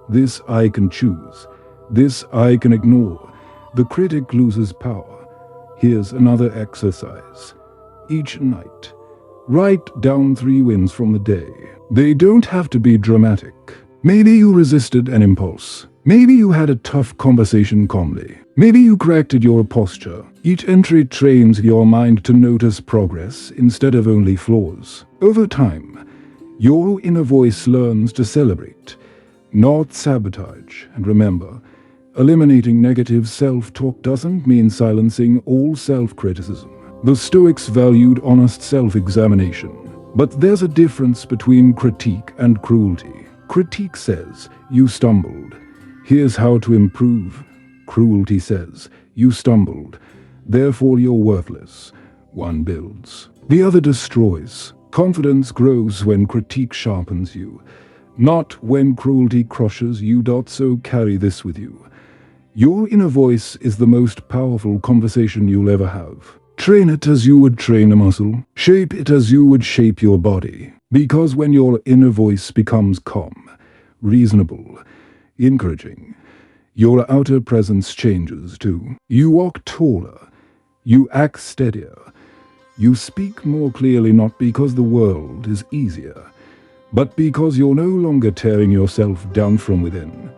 "This I can choose, this I can ignore," the critic loses power. Here's another exercise. Each night, write down 3 wins from the day. They don't have to be dramatic. Maybe you resisted an impulse. Maybe you had a tough conversation calmly. Maybe you corrected your posture. Each entry trains your mind to notice progress instead of only flaws. Over time, your inner voice learns to celebrate, not sabotage. And remember, eliminating negative self-talk doesn't mean silencing all self-criticism. The Stoics valued honest self-examination. But there's a difference between critique and cruelty. Critique says, "You stumbled. Here's how to improve." Cruelty says, "You stumbled. Therefore you're worthless." One builds, the other destroys. Confidence grows when critique sharpens you, not when cruelty crushes you. So carry this with you. Your inner voice is the most powerful conversation you'll ever have. Train it as you would train a muscle. Shape it as you would shape your body. Because when your inner voice becomes calm, reasonable, encouraging, your outer presence changes too. You walk taller. You act steadier. You speak more clearly, not because the world is easier, but because you're no longer tearing yourself down from within.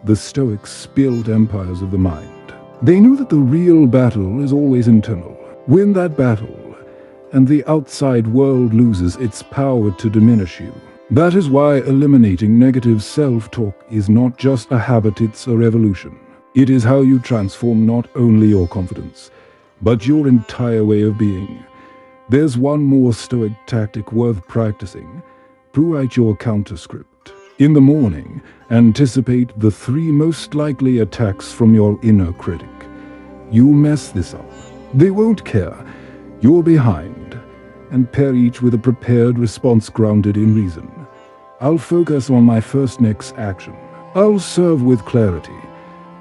The Stoics built empires of the mind. They knew that the real battle is always internal. Win that battle, and the outside world loses its power to diminish you. That is why eliminating negative self-talk is not just a habit, it's a revolution. It is how you transform not only your confidence, but your entire way of being. There's one more Stoic tactic worth practicing. Write your counterscript. In the morning, anticipate the 3 most likely attacks from your inner critic. You'll mess this up. They won't care. You're behind. And pair each with a prepared response grounded in reason. I'll focus on my first next action. I'll serve with clarity,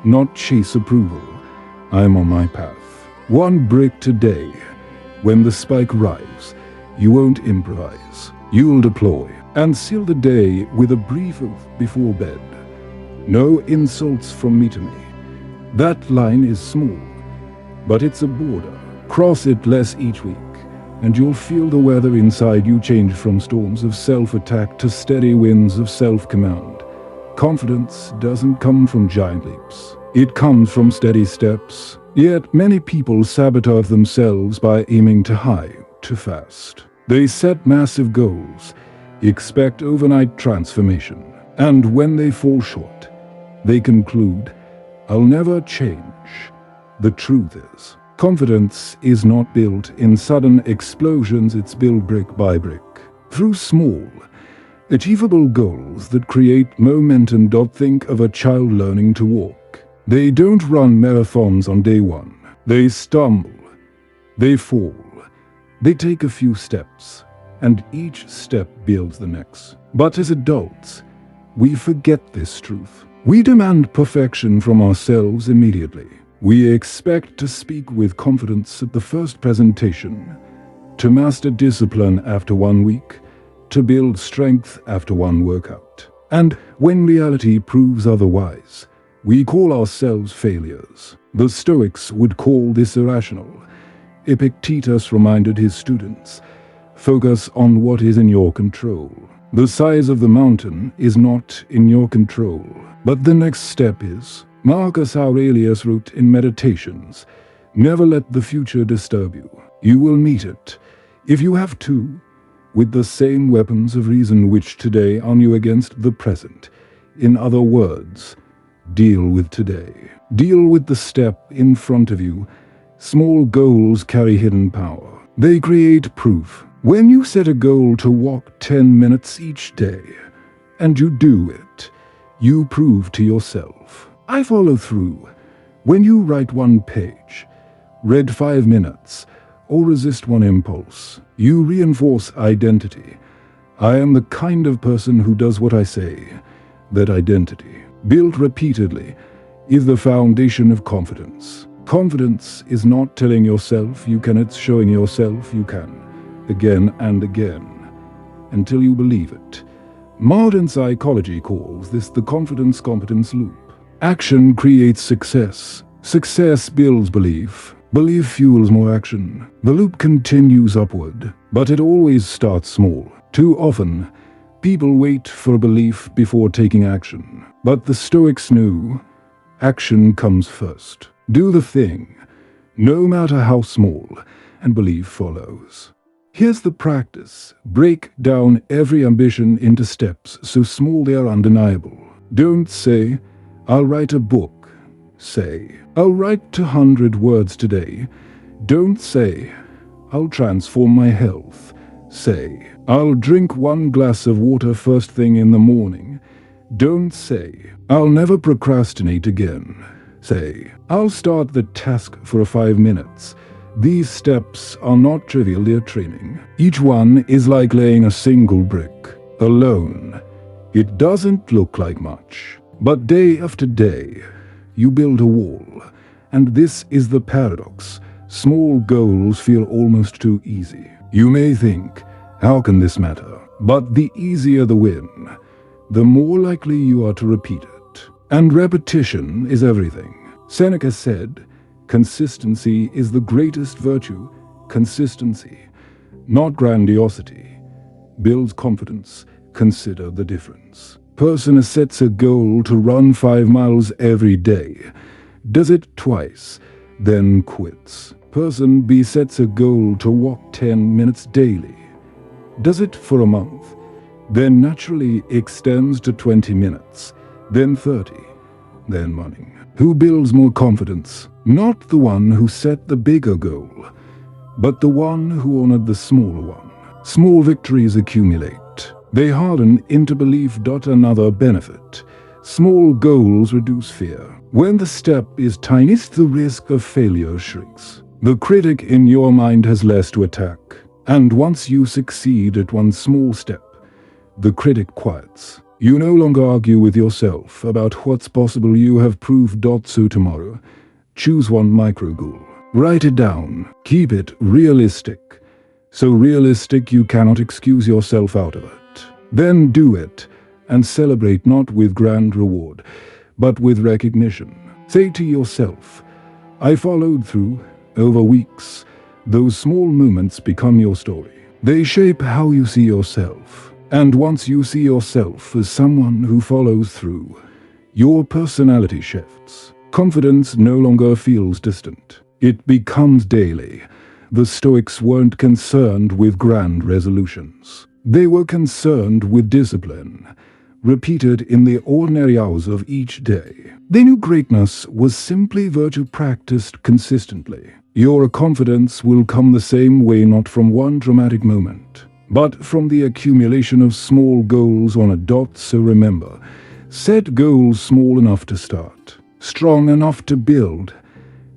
not chase approval. I'm on my path. 1 brick today. When the spike arrives, you won't improvise. You'll deploy and seal the day with a brief oath before bed. No insults from me to me. That line is small, but it's a border. Cross it less each week, and you'll feel the weather inside you change from storms of self-attack to steady winds of self-command. Confidence doesn't come from giant leaps. It comes from steady steps. Yet many people sabotage themselves by aiming too high, too fast. They set massive goals, expect overnight transformation, and when they fall short, they conclude, I'll never change. The truth is, confidence is not built in sudden explosions, it's built brick by brick, through small, achievable goals that create momentum. Think of a child learning to walk. They don't run marathons on day 1. They stumble, they fall, they take a few steps, and each step builds the next. But as adults, we forget this truth. We demand perfection from ourselves immediately. We expect to speak with confidence at the first presentation, to master discipline after 1 week, to build strength after 1 workout. And when reality proves otherwise, we call ourselves failures. The Stoics would call this irrational. Epictetus reminded his students, focus on what is in your control. The size of the mountain is not in your control, but the next step is. Marcus Aurelius wrote in Meditations, never let the future disturb you. You will meet it, if you have to, with the same weapons of reason which today arm you against the present. In other words, deal with today. Deal with the step in front of you. Small goals carry hidden power. They create proof. When you set a goal to walk 10 minutes each day, and you do it, you prove to yourself, I follow through. When you write 1 page, read 5 minutes, or resist 1 impulse, you reinforce identity. I am the kind of person who does what I say. That identity, built repeatedly, is the foundation of confidence. Confidence is not telling yourself you can, it's showing yourself you can, again and again, until you believe it. Modern psychology calls this the confidence-competence loop. Action creates success. Success builds belief. Belief fuels more action. The loop continues upward, but it always starts small. Too often, people wait for belief before taking action. But the Stoics knew action comes first. Do the thing, no matter how small, and belief follows. Here's the practice. Break down every ambition into steps so small they are undeniable. Don't say, I'll write a book. Say, I'll write 200 words today. Don't say, I'll transform my health. Say, I'll drink 1 glass of water first thing in the morning. Don't say, I'll never procrastinate again. Say, I'll start the task for 5 minutes. These steps are not trivial, they're training. Each one is like laying a single brick. Alone, it doesn't look like much. But day after day, you build a wall. And this is the paradox. Small goals feel almost too easy. You may think, how can this matter? But the easier the win, the more likely you are to repeat it. And repetition is everything. Seneca said, consistency is the greatest virtue. Consistency, not grandiosity, builds confidence. Consider the difference. Person sets a goal to run 5 miles every day. Does it twice, then quits. Person B sets a goal to walk 10 minutes daily. Does it for a month, then naturally extends to 20 minutes, then 30, then running. Who builds more confidence? Not the one who set the bigger goal, but the one who honored the smaller one. Small victories accumulate. They harden into belief. Another benefit. Small goals reduce fear. When the step is tiniest, the risk of failure shrinks. The critic in your mind has less to attack. And once you succeed at one small step, the critic quiets. You no longer argue with yourself about what's possible. You have proved. So tomorrow, choose one micro goal. Write it down. Keep it realistic. So realistic you cannot excuse yourself out of it. Then do it, and celebrate not with grand reward, but with recognition. Say to yourself, I followed through. Over weeks, those small moments become your story. They shape how you see yourself. And once you see yourself as someone who follows through, your personality shifts. Confidence no longer feels distant. It becomes daily. The Stoics weren't concerned with grand resolutions. They were concerned with discipline, repeated in the ordinary hours of each day. They knew greatness was simply virtue practiced consistently. Your confidence will come the same way, not from one dramatic moment, but from the accumulation of small goals on a dot. So remember, set goals small enough to start, strong enough to build,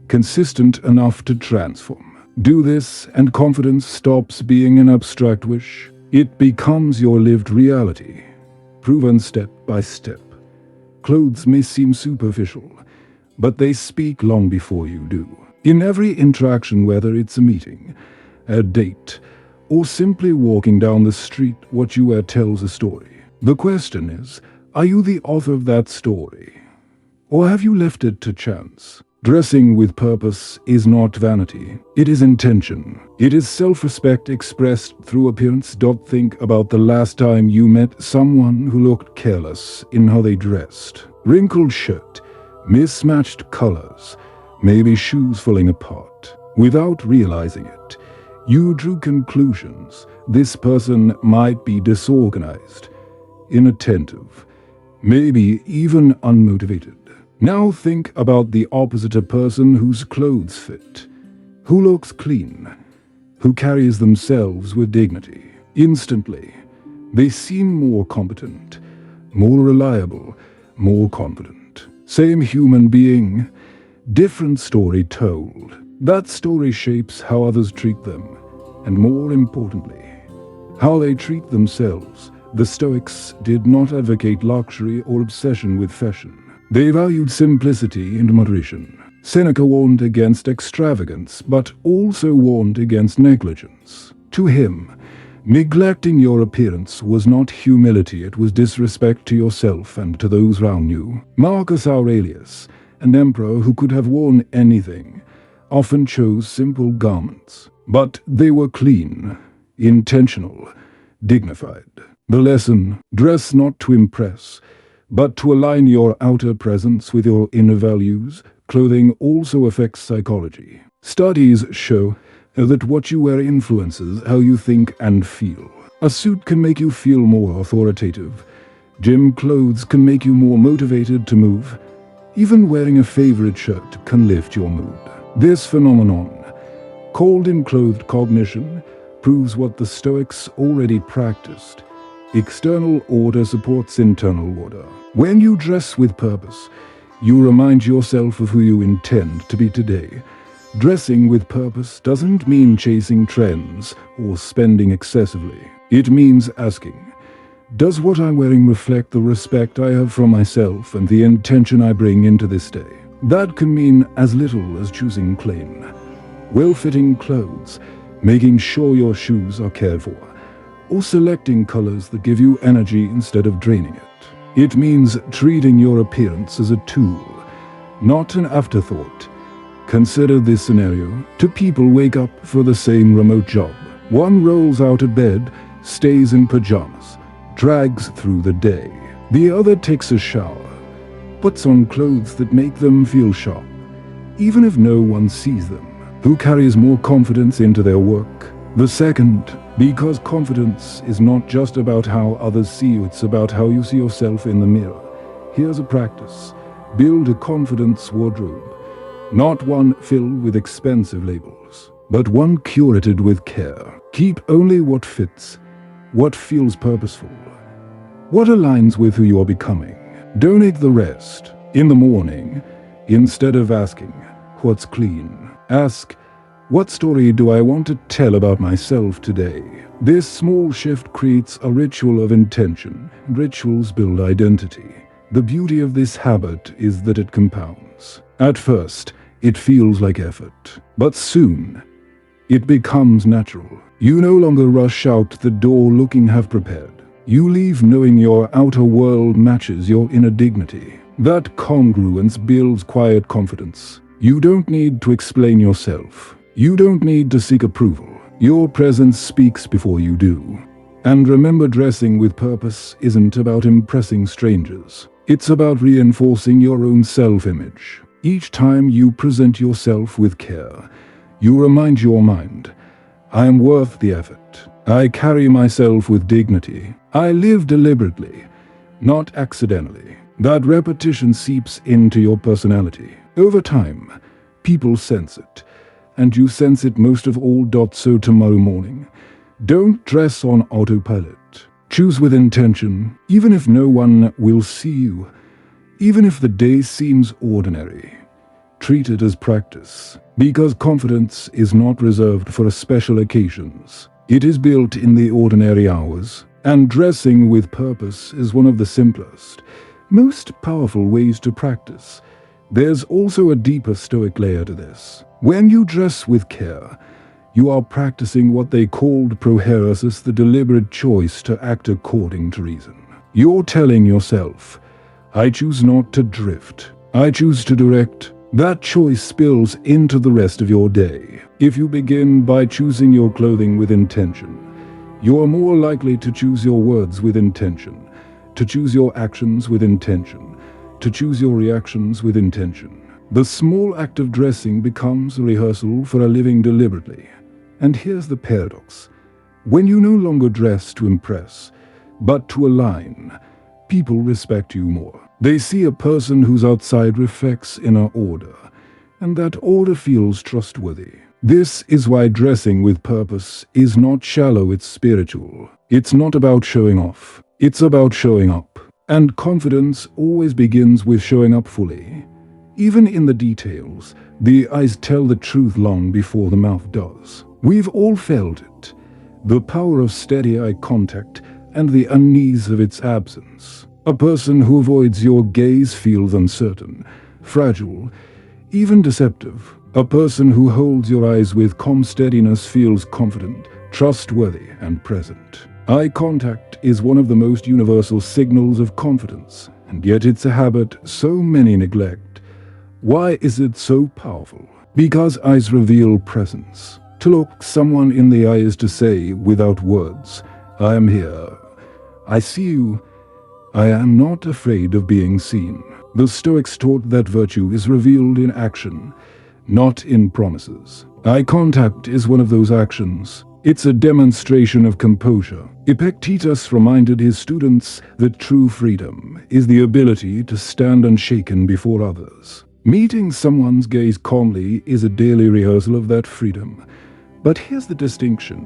consistent enough to transform. Do this and confidence stops being an abstract wish. It becomes your lived reality, proven step by step. Clothes may seem superficial, but they speak long before you do. In every interaction, whether it's a meeting, a date, or simply walking down the street, what you wear tells a story. The question is, are you the author of that story? Or have you left it to chance? Dressing with purpose is not vanity. It is intention. It is self-respect expressed through appearance. Think about the last time you met someone who looked careless in how they dressed. Wrinkled shirt, mismatched colors, maybe shoes falling apart. Without realizing it, you drew conclusions. This person might be disorganized, inattentive, maybe even unmotivated. Now think about the opposite, a person whose clothes fit, who looks clean, who carries themselves with dignity. Instantly, they seem more competent, more reliable, more confident. Same human being, different story told. That story shapes how others treat them, and more importantly, how they treat themselves. The Stoics did not advocate luxury or obsession with fashion. They valued simplicity and moderation. Seneca warned against extravagance, but also warned against negligence. To him, neglecting your appearance was not humility, it was disrespect to yourself and to those around you. Marcus Aurelius, an emperor who could have worn anything, often chose simple garments. But they were clean, intentional, dignified. The lesson, dress not to impress, but to align your outer presence with your inner values. Clothing also affects psychology. Studies show that what you wear influences how you think and feel. A suit can make you feel more authoritative. Gym clothes can make you more motivated to move. Even wearing a favorite shirt can lift your mood. This phenomenon, called enclothed cognition, proves what the Stoics already practiced. External order supports internal order. When you dress with purpose, you remind yourself of who you intend to be today. Dressing with purpose doesn't mean chasing trends or spending excessively. It means asking, does what I'm wearing reflect the respect I have for myself and the intention I bring into this day? That can mean as little as choosing clean, well-fitting clothes, making sure your shoes are cared for, or selecting colors that give you energy instead of draining it. It means treating your appearance as a tool, not an afterthought. Consider this scenario. Two people wake up for the same remote job. One rolls out of bed, stays in pajamas, drags through the day. The other takes a shower, puts on clothes that make them feel sharp, even if no one sees them. Who carries more confidence into their work? The second, because confidence is not just about how others see you, it's about how you see yourself in the mirror. Here's a practice. Build a confidence wardrobe, not one filled with expensive labels, but one curated with care. Keep only what fits, what feels purposeful, what aligns with who you are becoming. Donate the rest. In the morning, instead of asking, "What's clean?" ask, "What story do I want to tell about myself today?" This small shift creates a ritual of intention. Rituals build identity. The beauty of this habit is that it compounds. At first, it feels like effort, but soon, it becomes natural. You no longer rush out the door looking half prepared. You leave knowing your outer world matches your inner dignity. That congruence builds quiet confidence. You don't need to explain yourself. You don't need to seek approval. Your presence speaks before you do. And remember, dressing with purpose isn't about impressing strangers. It's about reinforcing your own self-image. Each time you present yourself with care, you remind your mind, "I am worth the effort. I carry myself with dignity. I live deliberately, not accidentally." That repetition seeps into your personality. Over time, people sense it, and you sense it most of all. So tomorrow morning, don't dress on autopilot. Choose with intention, even if no one will see you, even if the day seems ordinary. Treat it as practice, because confidence is not reserved for special occasions. It is built in the ordinary hours, and dressing with purpose is one of the simplest, most powerful ways to practice. There's also a deeper Stoic layer to this. When you dress with care, you are practicing what they called prohairesis, the deliberate choice to act according to reason. You're telling yourself, "I choose not to drift. I choose to direct." That choice spills into the rest of your day. If you begin by choosing your clothing with intention, you are more likely to choose your words with intention, to choose your actions with intention, to choose your reactions with intention. The small act of dressing becomes a rehearsal for a living deliberately. And here's the paradox. When you no longer dress to impress, but to align, people respect you more. They see a person whose outside reflects inner order, and that order feels trustworthy. This is why dressing with purpose is not shallow, it's spiritual. It's not about showing off, it's about showing up. And confidence always begins with showing up fully. Even in the details, the eyes tell the truth long before the mouth does. We've all felt it. The power of steady eye contact and the unease of its absence. A person who avoids your gaze feels uncertain, fragile, even deceptive. A person who holds your eyes with calm steadiness feels confident, trustworthy, and present. Eye contact is one of the most universal signals of confidence, and yet it's a habit so many neglect. Why is it so powerful? Because eyes reveal presence. To look someone in the eye is to say, without words, "I am here. I see you. I am not afraid of being seen." The Stoics taught that virtue is revealed in action, not in promises. Eye contact is one of those actions. It's a demonstration of composure. Epictetus reminded his students that true freedom is the ability to stand unshaken before others. Meeting someone's gaze calmly is a daily rehearsal of that freedom. But here's the distinction.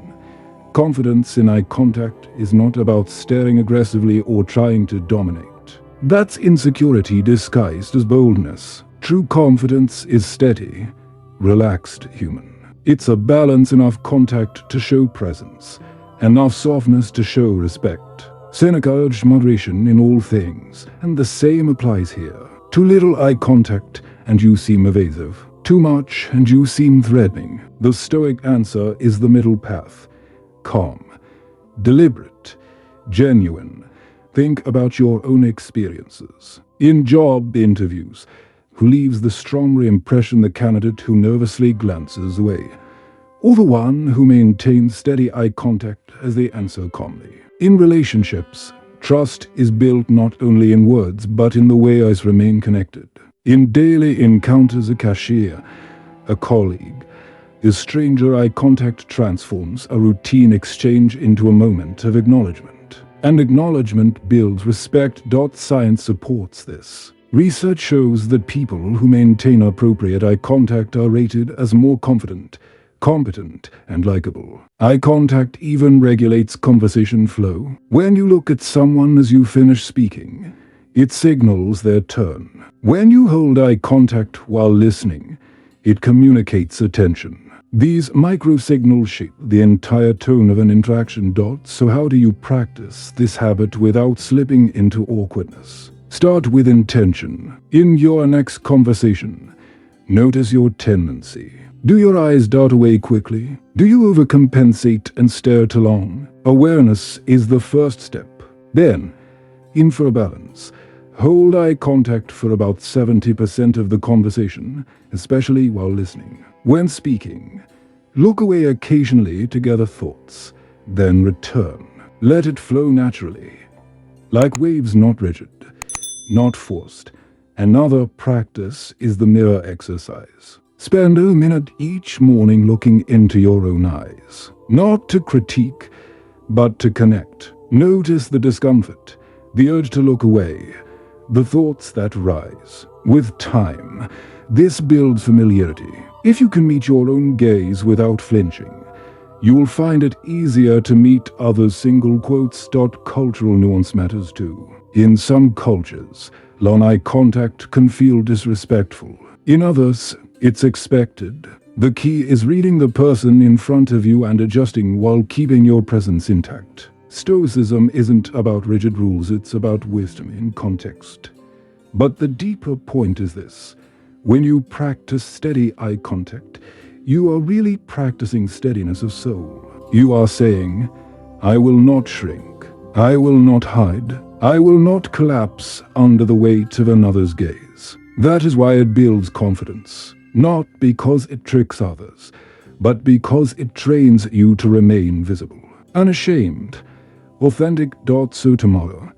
Confidence in eye contact is not about staring aggressively or trying to dominate. That's insecurity disguised as boldness. True confidence is steady, relaxed, human. It's a balance, enough contact to show presence, enough softness to show respect. Seneca urged moderation in all things, and the same applies here. Too little eye contact, and you seem evasive. Too much and you seem threatening. The Stoic answer is the middle path. Calm, deliberate, genuine. Think about your own experiences. In job interviews, who leaves the stronger impression, the candidate who nervously glances away, or the one who maintains steady eye contact as they answer calmly? In relationships, trust is built not only in words but in the way eyes remain connected. In daily encounters, a cashier, a colleague, a stranger, eye contact transforms a routine exchange into a moment of acknowledgement. And acknowledgement builds respect. Science supports this. Research shows that people who maintain appropriate eye contact are rated as more confident, competent, and likable. Eye contact even regulates conversation flow. When you look at someone as you finish speaking, it signals their turn. When you hold eye contact while listening, it communicates attention. These micro-signals shape the entire tone of an interaction. So how do you practice this habit without slipping into awkwardness? Start with intention. In your next conversation, notice your tendency. Do your eyes dart away quickly? Do you overcompensate and stare too long? Awareness is the first step. Then, in for a balance, hold eye contact for about 70% of the conversation, especially while listening. When speaking, look away occasionally to gather thoughts, then return. Let it flow naturally, like waves, not rigid, not forced. Another practice is the mirror exercise. Spend a minute each morning looking into your own eyes, not to critique, but to connect. Notice the discomfort, the urge to look away, the thoughts that rise. With time, this builds familiarity. If you can meet your own gaze without flinching, you will find it easier to meet others. Single quotes. Cultural nuance matters too. In some cultures, long eye contact can feel disrespectful. In others, it's expected. The key is reading the person in front of you and adjusting while keeping your presence intact. Stoicism isn't about rigid rules, it's about wisdom in context. But the deeper point is this: when you practice steady eye contact, you are really practicing steadiness of soul. You are saying, I will not shrink, I will not hide, I will not collapse under the weight of another's gaze. That is why it builds confidence, not because it tricks others, but because it trains you to remain visible, unashamed, authentic. So tomorrow,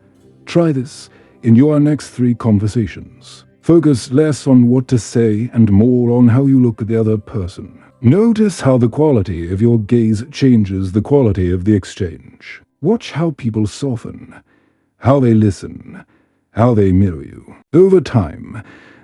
try this in your next 3 conversations. Focus less on what to say and more on how you look at the other person. Notice how the quality of your gaze changes the quality of the exchange. Watch how people soften, how they listen, how they mirror you. Over time,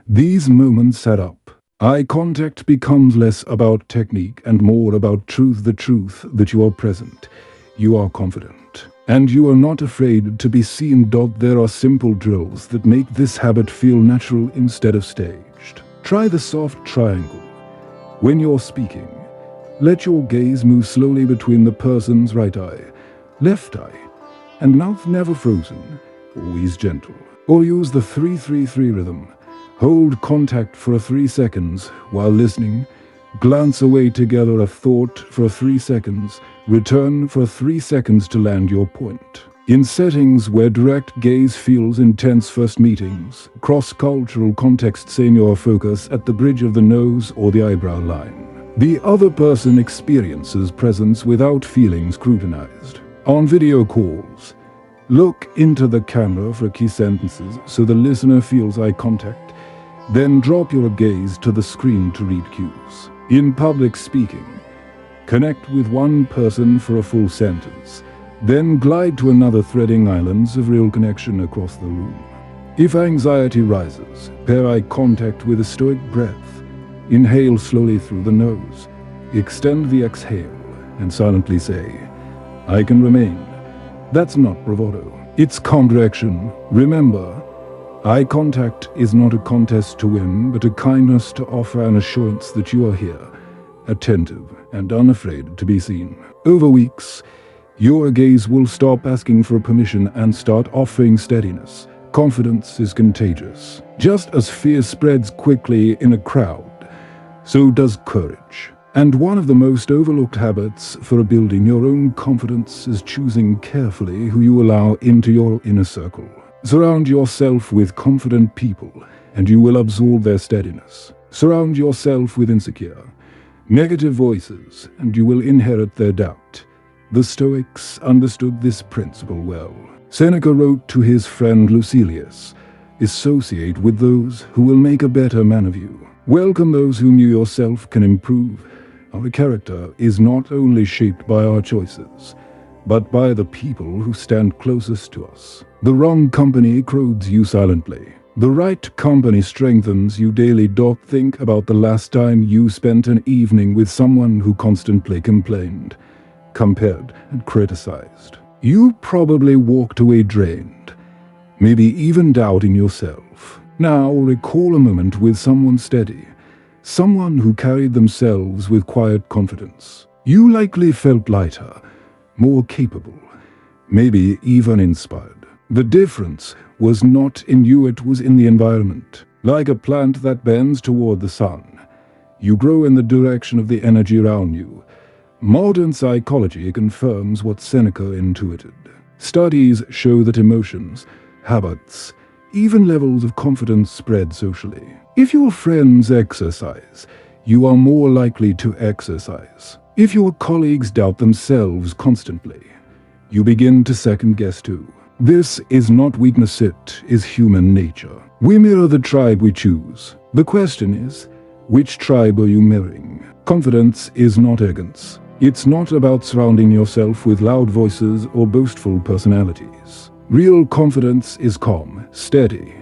these moments add up. Eye contact becomes less about technique and more about truth, the truth that you are present, you are confident, and you are not afraid to be seen. There are simple drills that make this habit feel natural instead of staged. Try the soft triangle. When you're speaking, let your gaze move slowly between the person's right eye, left eye, and mouth, never frozen, always gentle. Or use the 3-3-3 rhythm. Hold contact for 3 seconds while listening. Glance away to gather a thought for 3 seconds. Return for 3 seconds to land your point. In settings where direct gaze feels intense, first meetings, cross-cultural contexts, aim your focus at the bridge of the nose or the eyebrow line. The other person experiences presence without feeling scrutinized. On video calls, look into the camera for key sentences so the listener feels eye contact. Then drop your gaze to the screen to read cues. In public speaking, connect with one person for a full sentence, then glide to another, threading islands of real connection across the room. If anxiety rises, pair eye contact with a stoic breath. Inhale slowly through the nose, extend the exhale, and silently say, I can remain. That's not bravado, it's calm direction. Remember, eye contact is not a contest to win, but a kindness to offer, an assurance that you are here, attentive and unafraid to be seen. Over weeks, your gaze will stop asking for permission and start offering steadiness, Confidence is contagious. Just as fear spreads quickly in a crowd, so does courage. And one of the most overlooked habits for building your own confidence is choosing carefully who you allow into your inner circle. Surround yourself with confident people, and you will absorb their steadiness. Surround yourself with insecure, negative voices, and you will inherit their doubt. The Stoics understood this principle well. Seneca wrote to his friend Lucilius, "Associate with those who will make a better man of you. Welcome those whom you yourself can improve." Our character is not only shaped by our choices, but by the people who stand closest to us. The wrong company corrodes you silently. The right company strengthens you daily. Think about the last time you spent an evening with someone who constantly complained, compared, and criticized. You probably walked away drained, maybe even doubting yourself. Now recall a moment with someone steady, someone who carried themselves with quiet confidence. You likely felt lighter, more capable, maybe even inspired. The difference was not in you, it was in the environment. Like a plant that bends toward the sun, you grow in the direction of the energy around you. Modern psychology confirms what Seneca intuited. Studies show that emotions, habits, even levels of confidence spread socially. If your friends exercise, you are more likely to exercise. If your colleagues doubt themselves constantly, you begin to second-guess too. This is not weakness, it is human nature. We mirror the tribe we choose. The question is, which tribe are you mirroring? Confidence is not arrogance. It's not about surrounding yourself with loud voices or boastful personalities. Real confidence is calm, steady,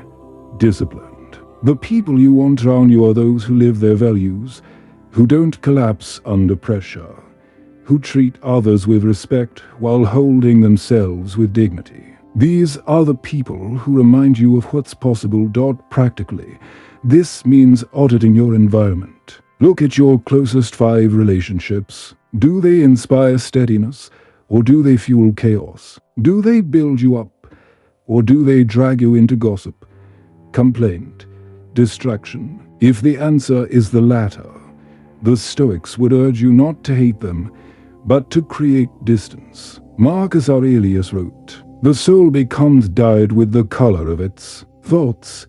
disciplined. The people you want around you are those who live their values, who don't collapse under pressure, who treat others with respect while holding themselves with dignity. These are the people who remind you of what's possible. Practically, this means auditing your environment. Look at your closest 5 relationships. Do they inspire steadiness, or do they fuel chaos? Do they build you up, or do they drag you into gossip, complaint, distraction? If the answer is the latter, the Stoics would urge you not to hate them, but to create distance. Marcus Aurelius wrote, "The soul becomes dyed with the color of its thoughts."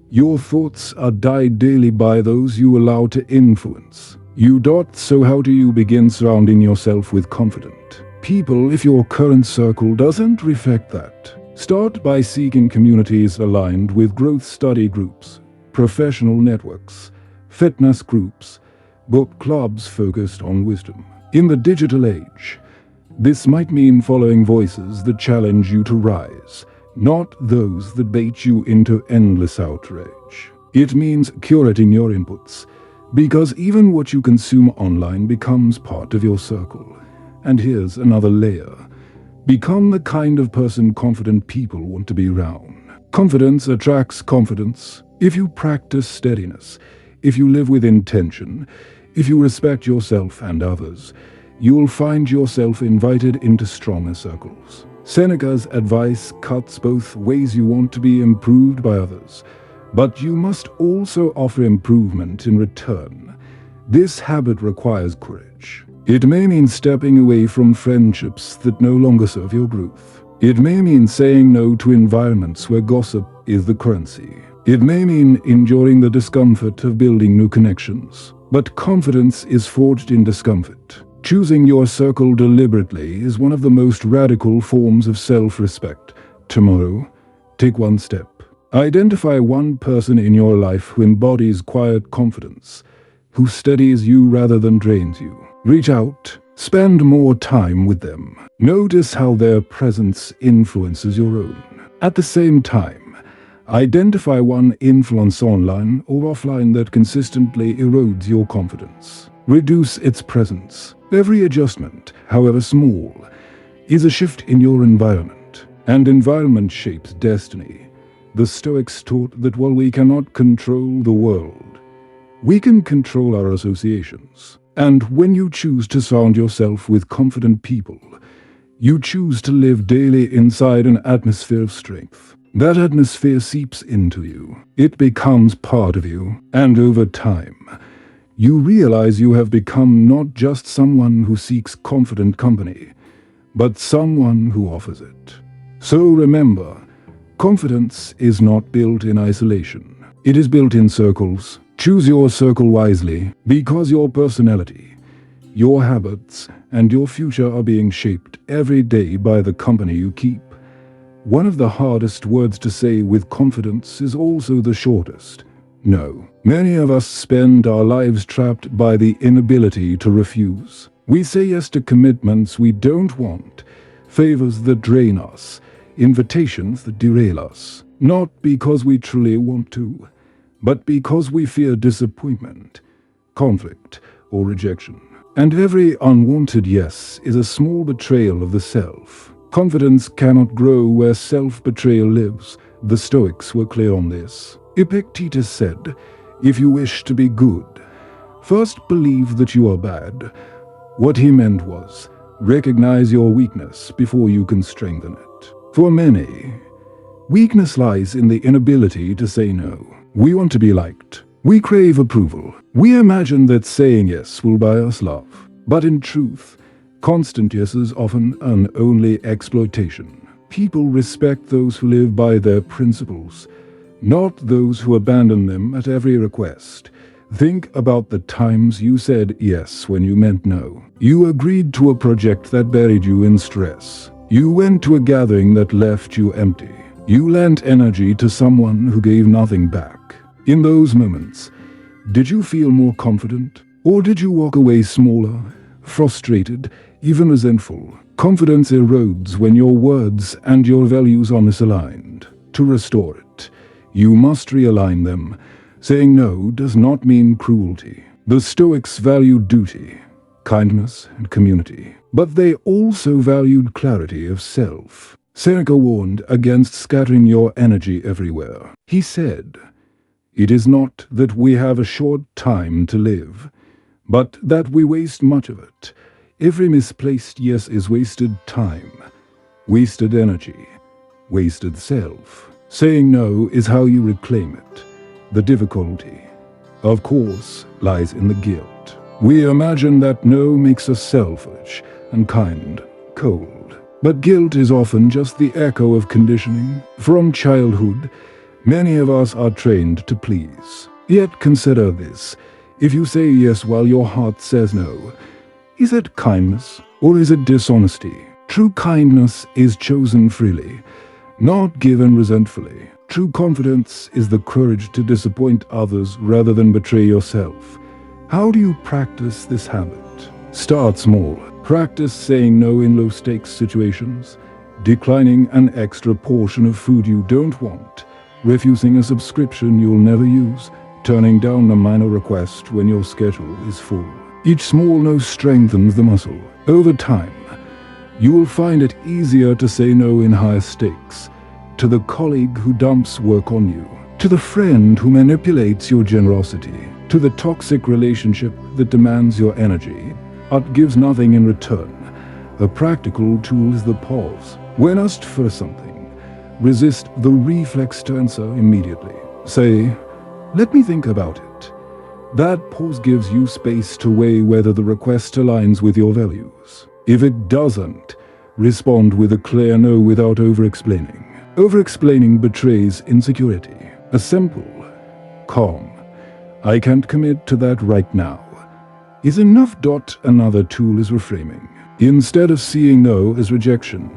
Your thoughts are dyed daily by those you allow to influence you. So how do you begin surrounding yourself with confident people if your current circle doesn't reflect that? Start by seeking communities aligned with growth, study groups, professional networks, fitness groups, book clubs focused on wisdom. In the digital age, this might mean following voices that challenge you to rise, not those that bait you into endless outrage. It means curating your inputs, because even what you consume online becomes part of your circle. And here's another layer. Become the kind of person confident people want to be around. Confidence attracts confidence. If you practice steadiness, if you live with intention, if you respect yourself and others, you'll find yourself invited into stronger circles. Seneca's advice cuts both ways. You want to be improved by others, but you must also offer improvement in return. This habit requires courage. It may mean stepping away from friendships that no longer serve your growth. It may mean saying no to environments where gossip is the currency. It may mean enduring the discomfort of building new connections. But confidence is forged in discomfort. Choosing your circle deliberately is one of the most radical forms of self-respect. Tomorrow, take one step. Identify one person in your life who embodies quiet confidence, who steadies you rather than drains you. Reach out, spend more time with them. Notice how their presence influences your own. At the same time, identify one influence online or offline that consistently erodes your confidence. Reduce its presence. Every adjustment, however small, is a shift in your environment, and environment shapes destiny. The Stoics taught that while we cannot control the world, we can control our associations. And when you choose to surround yourself with confident people, you choose to live daily inside an atmosphere of strength. That atmosphere seeps into you. It becomes part of you, and over time, you realize you have become not just someone who seeks confident company, but someone who offers it. So remember, confidence is not built in isolation. It is built in circles. Choose your circle wisely, because your personality, your habits, and your future are being shaped every day by the company you keep. One of the hardest words to say with confidence is also the shortest. No. Many of us spend our lives trapped by the inability to refuse. We say yes to commitments we don't want, favors that drain us, invitations that derail us. Not because we truly want to, but because we fear disappointment, conflict, or rejection. And every unwanted yes is a small betrayal of the self. Confidence cannot grow where self-betrayal lives. The Stoics were clear on this. Epictetus said, "If you wish to be good, first believe that you are bad." What he meant was, recognize your weakness before you can strengthen it. For many, weakness lies in the inability to say no. We want to be liked. We crave approval. We imagine that saying yes will buy us love. But in truth, constant yeses often earn only exploitation. People respect those who live by their principles, not those who abandon them at every request. Think about the times you said yes when you meant no. You agreed to a project that buried you in stress. You went to a gathering that left you empty. You lent energy to someone who gave nothing back. In those moments, did you feel more confident? Or did you walk away smaller, frustrated, even resentful? Confidence erodes when your words and your values are misaligned. To restore it, you must realign them. Saying no does not mean cruelty. The Stoics valued duty, kindness, and community, but they also valued clarity of self. Seneca warned against scattering your energy everywhere. He said, "It is not that we have a short time to live, but that we waste much of it. Every misplaced yes is wasted time, wasted energy, wasted self." Saying no is how you reclaim it. The difficulty, of course, lies in the guilt. We imagine that no makes us selfish and kind, cold. But guilt is often just the echo of conditioning. From childhood, many of us are trained to please. Yet consider this. If you say yes while your heart says no, is it kindness or is it dishonesty? True kindness is chosen freely, not given resentfully. True confidence is the courage to disappoint others rather than betray yourself. How do you practice this habit? Start small. Practice saying no in low-stakes situations, declining an extra portion of food you don't want, refusing a subscription you'll never use, turning down a minor request when your schedule is full. Each small no strengthens the muscle. Over time, you will find it easier to say no in higher stakes. To the colleague who dumps work on you, to the friend who manipulates your generosity, to the toxic relationship that demands your energy but gives nothing in return. A practical tool is the pause. When asked for something, resist the reflex to answer immediately. Say, "Let me think about it." That pause gives you space to weigh whether the request aligns with your values. If it doesn't, respond with a clear no without over-explaining. Over-explaining betrays insecurity. A simple, calm, "I can't commit to that right now," is enough. Another tool is reframing. Instead of seeing no as rejection,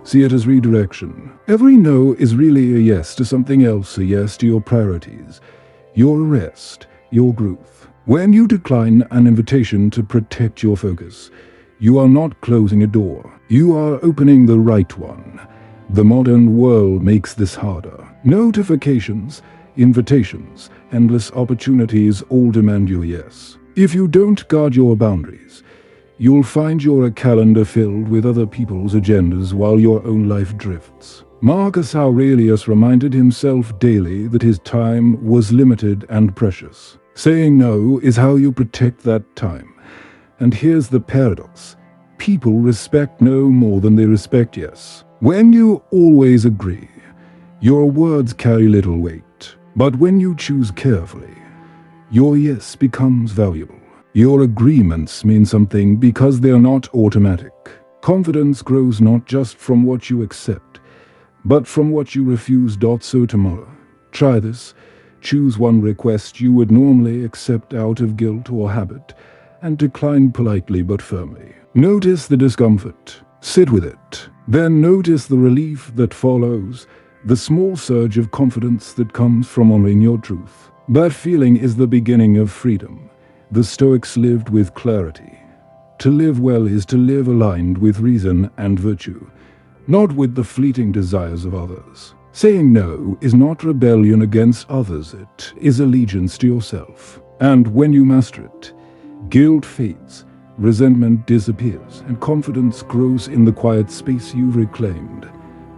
see it as redirection. Every no is really a yes to something else, a yes to your priorities, your rest, your growth. When you decline an invitation to protect your focus, you are not closing a door. You are opening the right one. The modern world makes this harder. Notifications, invitations, endless opportunities all demand your yes. If you don't guard your boundaries, you'll find your calendar filled with other people's agendas while your own life drifts. Marcus Aurelius reminded himself daily that his time was limited and precious. Saying no is how you protect that time. And here's the paradox. People respect no more than they respect yes. When you always agree, Your words carry little weight, but when you choose carefully, your yes becomes valuable. Your agreements mean something because they are not automatic. Confidence grows not just from what you accept, but from what you refuse. So tomorrow, try this. Choose one request you would normally accept out of guilt or habit, and decline politely but firmly. Notice the discomfort. Sit with it. Then notice the relief that follows, the small surge of confidence that comes from honoring your truth. That feeling is the beginning of freedom. The Stoics lived with clarity. To live well is to live aligned with reason and virtue, not with the fleeting desires of others. Saying no is not rebellion against others, it is allegiance to yourself. And when you master it, guilt fades, resentment disappears, and confidence grows in the quiet space you've reclaimed.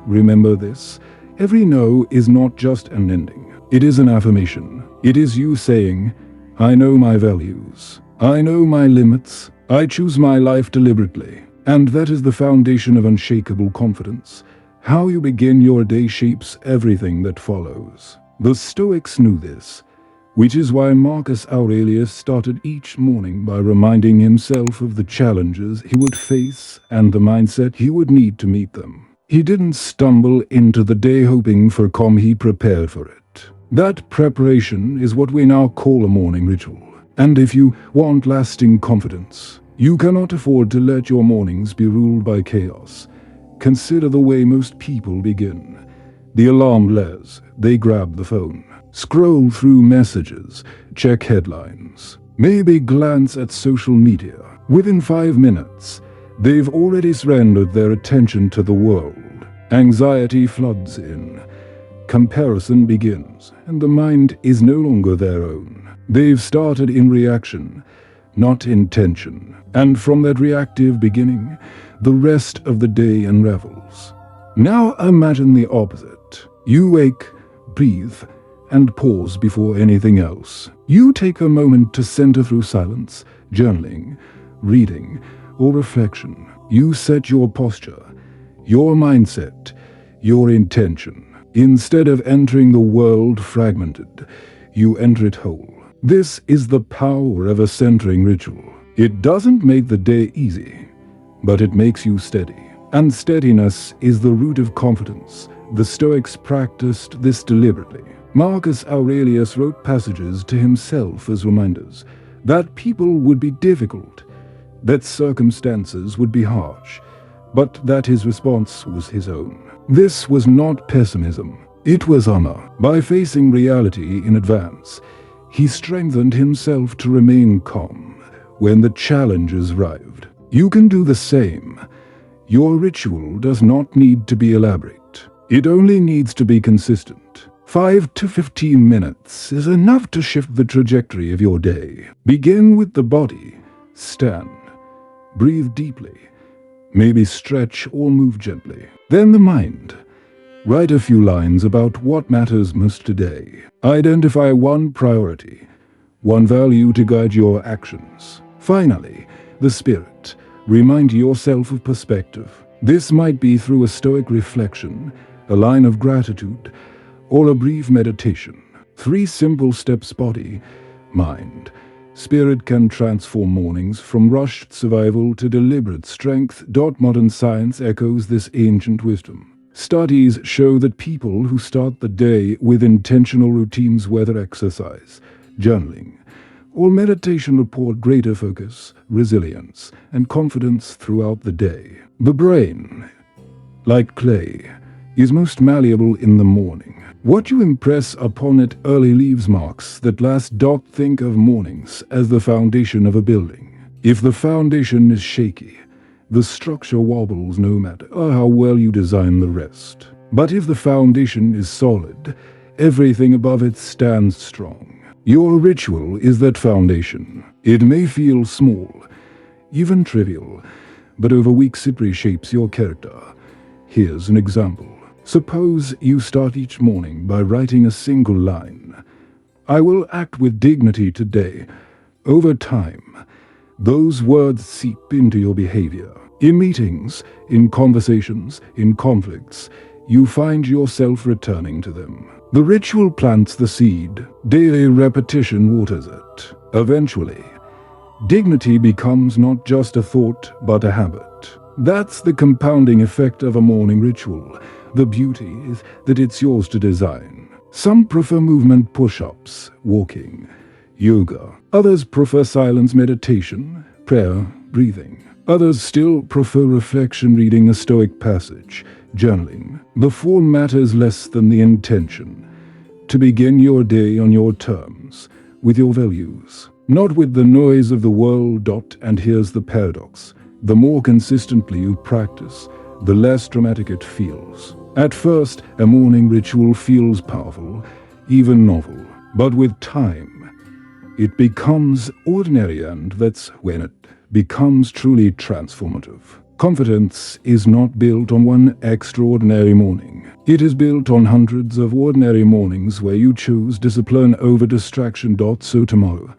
Remember this, every no is not just an ending. It is an affirmation. It is you saying, I know my values. I know my limits. I choose my life deliberately. And that is the foundation of unshakable confidence. How you begin your day shapes everything that follows. The Stoics knew this, which is why Marcus Aurelius started each morning by reminding himself of the challenges he would face and the mindset he would need to meet them. He didn't stumble into the day hoping for calm, he prepared for it. That preparation is what we now call a morning ritual. And if you want lasting confidence, you cannot afford to let your mornings be ruled by chaos. Consider the way most people begin. The alarm blares, they grab the phone, scroll through messages, check headlines, maybe glance at social media. Within 5 minutes, they've already surrendered their attention to the world. Anxiety floods in. Comparison begins, and the mind is no longer their own. They've started in reaction, not intention. And from that reactive beginning, the rest of the day unravels. Now imagine the opposite. You wake, breathe, and pause before anything else. You take a moment to center through silence, journaling, reading, or reflection. You set your posture, your mindset, your intention. Instead of entering the world fragmented, you enter it whole. This is the power of a centering ritual. It doesn't make the day easy, but it makes you steady. And steadiness is the root of confidence. The Stoics practiced this deliberately. Marcus Aurelius wrote passages to himself as reminders that people would be difficult, that circumstances would be harsh, but that his response was his own. This was not pessimism, it was honor. By facing reality in advance, he strengthened himself to remain calm when the challenges arrived. You can do the same. Your ritual does not need to be elaborate. It only needs to be consistent. 5 to 15 minutes is enough to shift the trajectory of your day. Begin with the body. Stand. Breathe deeply. Maybe stretch or move gently. Then the mind. Write a few lines about what matters most today. Identify one priority, one value to guide your actions. Finally, the spirit. Remind yourself of perspective. This might be through a Stoic reflection, a line of gratitude, or a brief meditation. 3 simple steps: body, mind, spirit can transform mornings from rushed survival to deliberate strength. Modern science echoes this ancient wisdom. Studies show that people who start the day with intentional routines, whether exercise, journaling, or meditation, report greater focus, resilience, and confidence throughout the day. The brain, like clay, is most malleable in the morning. What you impress upon it early leaves marks that last. Think of mornings as the foundation of a building. If the foundation is shaky, the structure wobbles no matter how well you design the rest. But if the foundation is solid, everything above it stands strong. Your ritual is that foundation. It may feel small, even trivial, but over weeks it reshapes your character. Here's an example. Suppose you start each morning by writing a single line. I will act with dignity today. Over time, those words seep into your behavior. In meetings, in conversations, in conflicts, you find yourself returning to them. The ritual plants the seed, daily repetition waters it. Eventually, dignity becomes not just a thought but a habit. That's the compounding effect of a morning ritual. The beauty is that it's yours to design. Some prefer movement, push-ups, walking, yoga. Others prefer silence, meditation, prayer, breathing. Others still prefer reflection, reading a Stoic passage, journaling. The form matters less than the intention. To begin your day on your terms, with your values, not with the noise of the world. And here's the paradox. The more consistently you practice, the less dramatic it feels. At first, a morning ritual feels powerful, even novel. But with time, it becomes ordinary, and that's when it becomes truly transformative. Confidence is not built on one extraordinary morning. It is built on hundreds of ordinary mornings where you choose discipline over distraction. So tomorrow,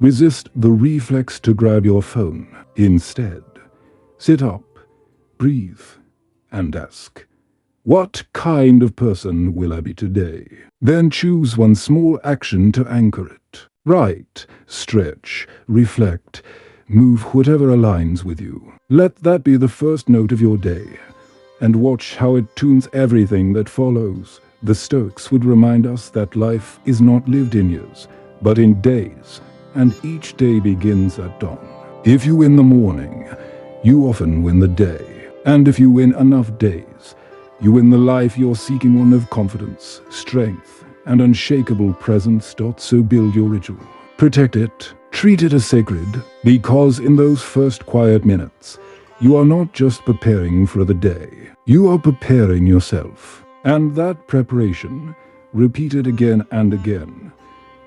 resist the reflex to grab your phone. Instead, sit up, breathe, and ask, what kind of person will I be today? Then choose one small action to anchor it. Write, stretch, reflect, move, whatever aligns with you. Let that be the first note of your day, and watch how it tunes everything that follows. The Stoics would remind us that life is not lived in years, but in days, and each day begins at dawn. If you win the morning, you often win the day. And if you win enough days, you win the life you're seeking, one of confidence, strength, and unshakable presence. So build your ritual. Protect it. Treat it as sacred, because in those first quiet minutes, you are not just preparing for the day. You are preparing yourself. And that preparation, repeated again and again,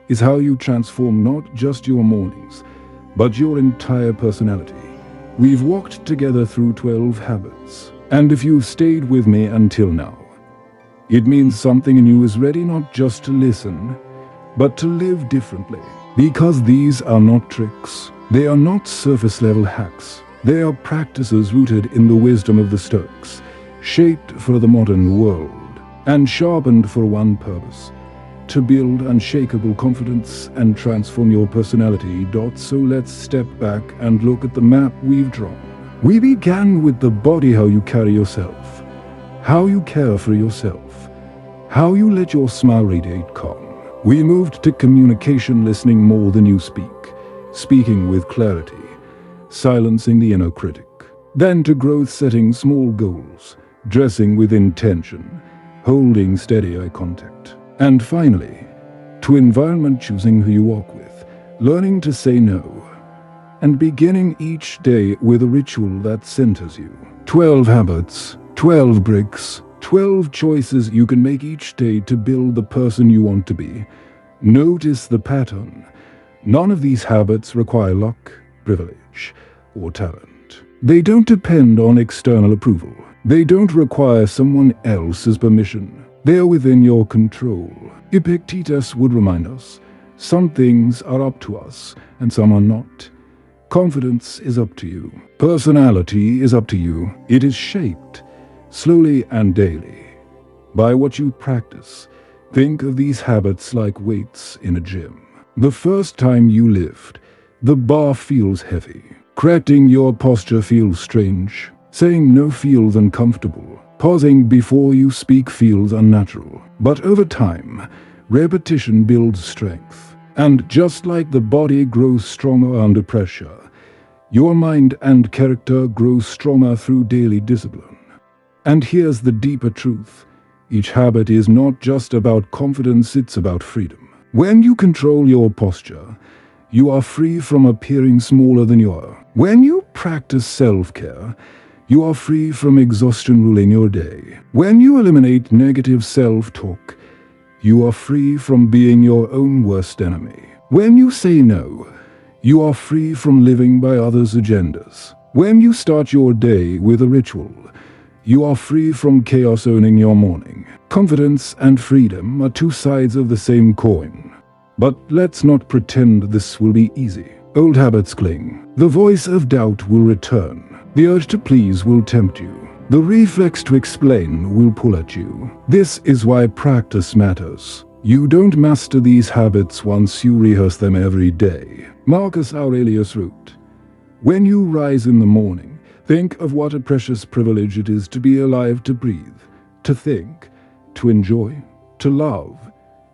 is how you transform not just your mornings, but your entire personality. We've walked together through 12 habits, and if you've stayed with me until now, it means something in you is ready not just to listen, but to live differently. Because these are not tricks, they are not surface-level hacks. They are practices rooted in the wisdom of the Stoics, shaped for the modern world, and sharpened for one purpose: to build unshakable confidence and transform your personality. So let's step back and look at the map we've drawn. We began with the body, how you carry yourself, how you care for yourself, how you let your smile radiate calm. We moved to communication, listening more than you speak, speaking with clarity, silencing the inner critic. Then to growth, setting small goals, dressing with intention, holding steady eye contact. And finally, to environment, choosing who you walk with, learning to say no, and beginning each day with a ritual that centers you. 12 habits, 12 bricks, 12 choices you can make each day to build the person you want to be. Notice the pattern. None of these habits require luck, privilege, or talent. They don't depend on external approval. They don't require someone else's permission. They are within your control. Epictetus would remind us, some things are up to us and some are not. Confidence is up to you. Personality is up to you. It is shaped slowly and daily by what you practice. Think of these habits like weights in a gym. The first time you lift, the bar feels heavy. Correcting your posture feels strange. Saying no feels uncomfortable. Pausing before you speak feels unnatural. But over time, repetition builds strength. And just like the body grows stronger under pressure, your mind and character grow stronger through daily discipline. And here's the deeper truth. Each habit is not just about confidence, it's about freedom. When you control your posture, you are free from appearing smaller than you are. When you practice self-care, you are free from exhaustion ruling your day. When you eliminate negative self-talk, you are free from being your own worst enemy. When you say no, you are free from living by others' agendas. When you start your day with a ritual, you are free from chaos owning your morning. Confidence and freedom are two sides of the same coin. But let's not pretend this will be easy. Old habits cling. The voice of doubt will return. The urge to please will tempt you. The reflex to explain will pull at you. This is why practice matters. You don't master these habits once you rehearse them every day. Marcus Aurelius wrote, "When you rise in the morning, think of what a precious privilege it is to be alive, to breathe, to think, to enjoy, to love.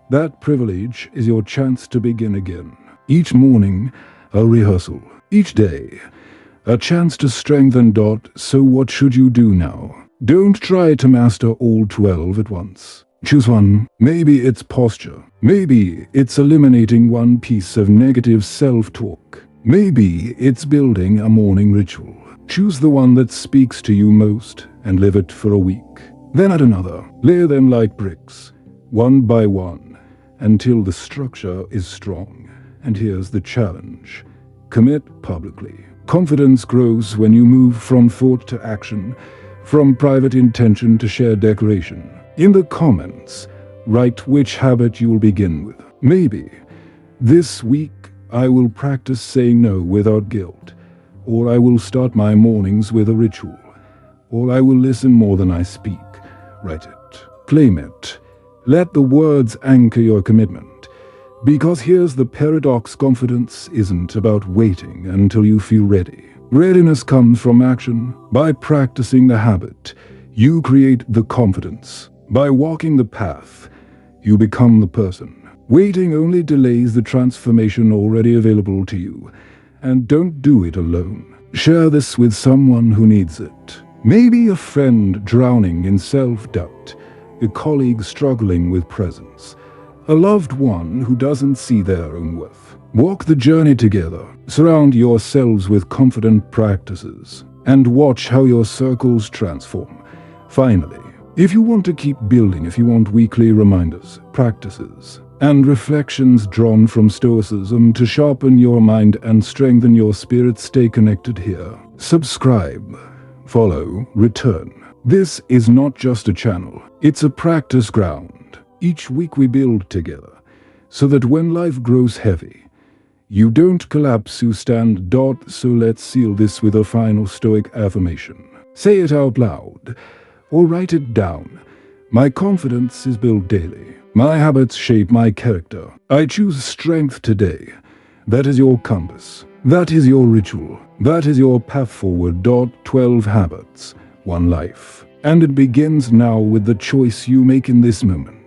That privilege is your chance to begin again. Each morning, a rehearsal. Each day, a chance to strengthen. So what should you do now? Don't try to master all 12 at once. Choose one. Maybe it's posture. Maybe it's eliminating one piece of negative self-talk. Maybe it's building a morning ritual. Choose the one that speaks to you most and live it for a week. Then add another. Layer them like bricks, one by one, until the structure is strong. And here's the challenge. Commit publicly. Confidence grows when you move from thought to action, from private intention to shared declaration. In the comments, write which habit you will begin with. Maybe this week I will practice saying no without guilt, or I will start my mornings with a ritual, or I will listen more than I speak. Write it. Claim it. Let the words anchor your commitment. Because here's the paradox: confidence isn't about waiting until you feel ready. Readiness comes from action. By practicing the habit, you create the confidence. By walking the path, you become the person. Waiting only delays the transformation already available to you. And don't do it alone. Share this with someone who needs it. Maybe a friend drowning in self-doubt, a colleague struggling with presence, a loved one who doesn't see their own worth. Walk the journey together. Surround yourselves with confident practices, and watch how your circles transform. Finally, if you want to keep building, if you want weekly reminders, practices, and reflections drawn from Stoicism to sharpen your mind and strengthen your spirit, stay connected here. Subscribe, follow, return. This is not just a channel, it's a practice ground. Each week we build together, so that when life grows heavy, you don't collapse, you stand. So let's seal this with a final Stoic affirmation. Say it out loud, or write it down. My confidence is built daily. My habits shape my character. I choose strength today. That is your compass. That is your ritual. That is your path forward. 12 habits, one life. And it begins now with the choice you make in this moment.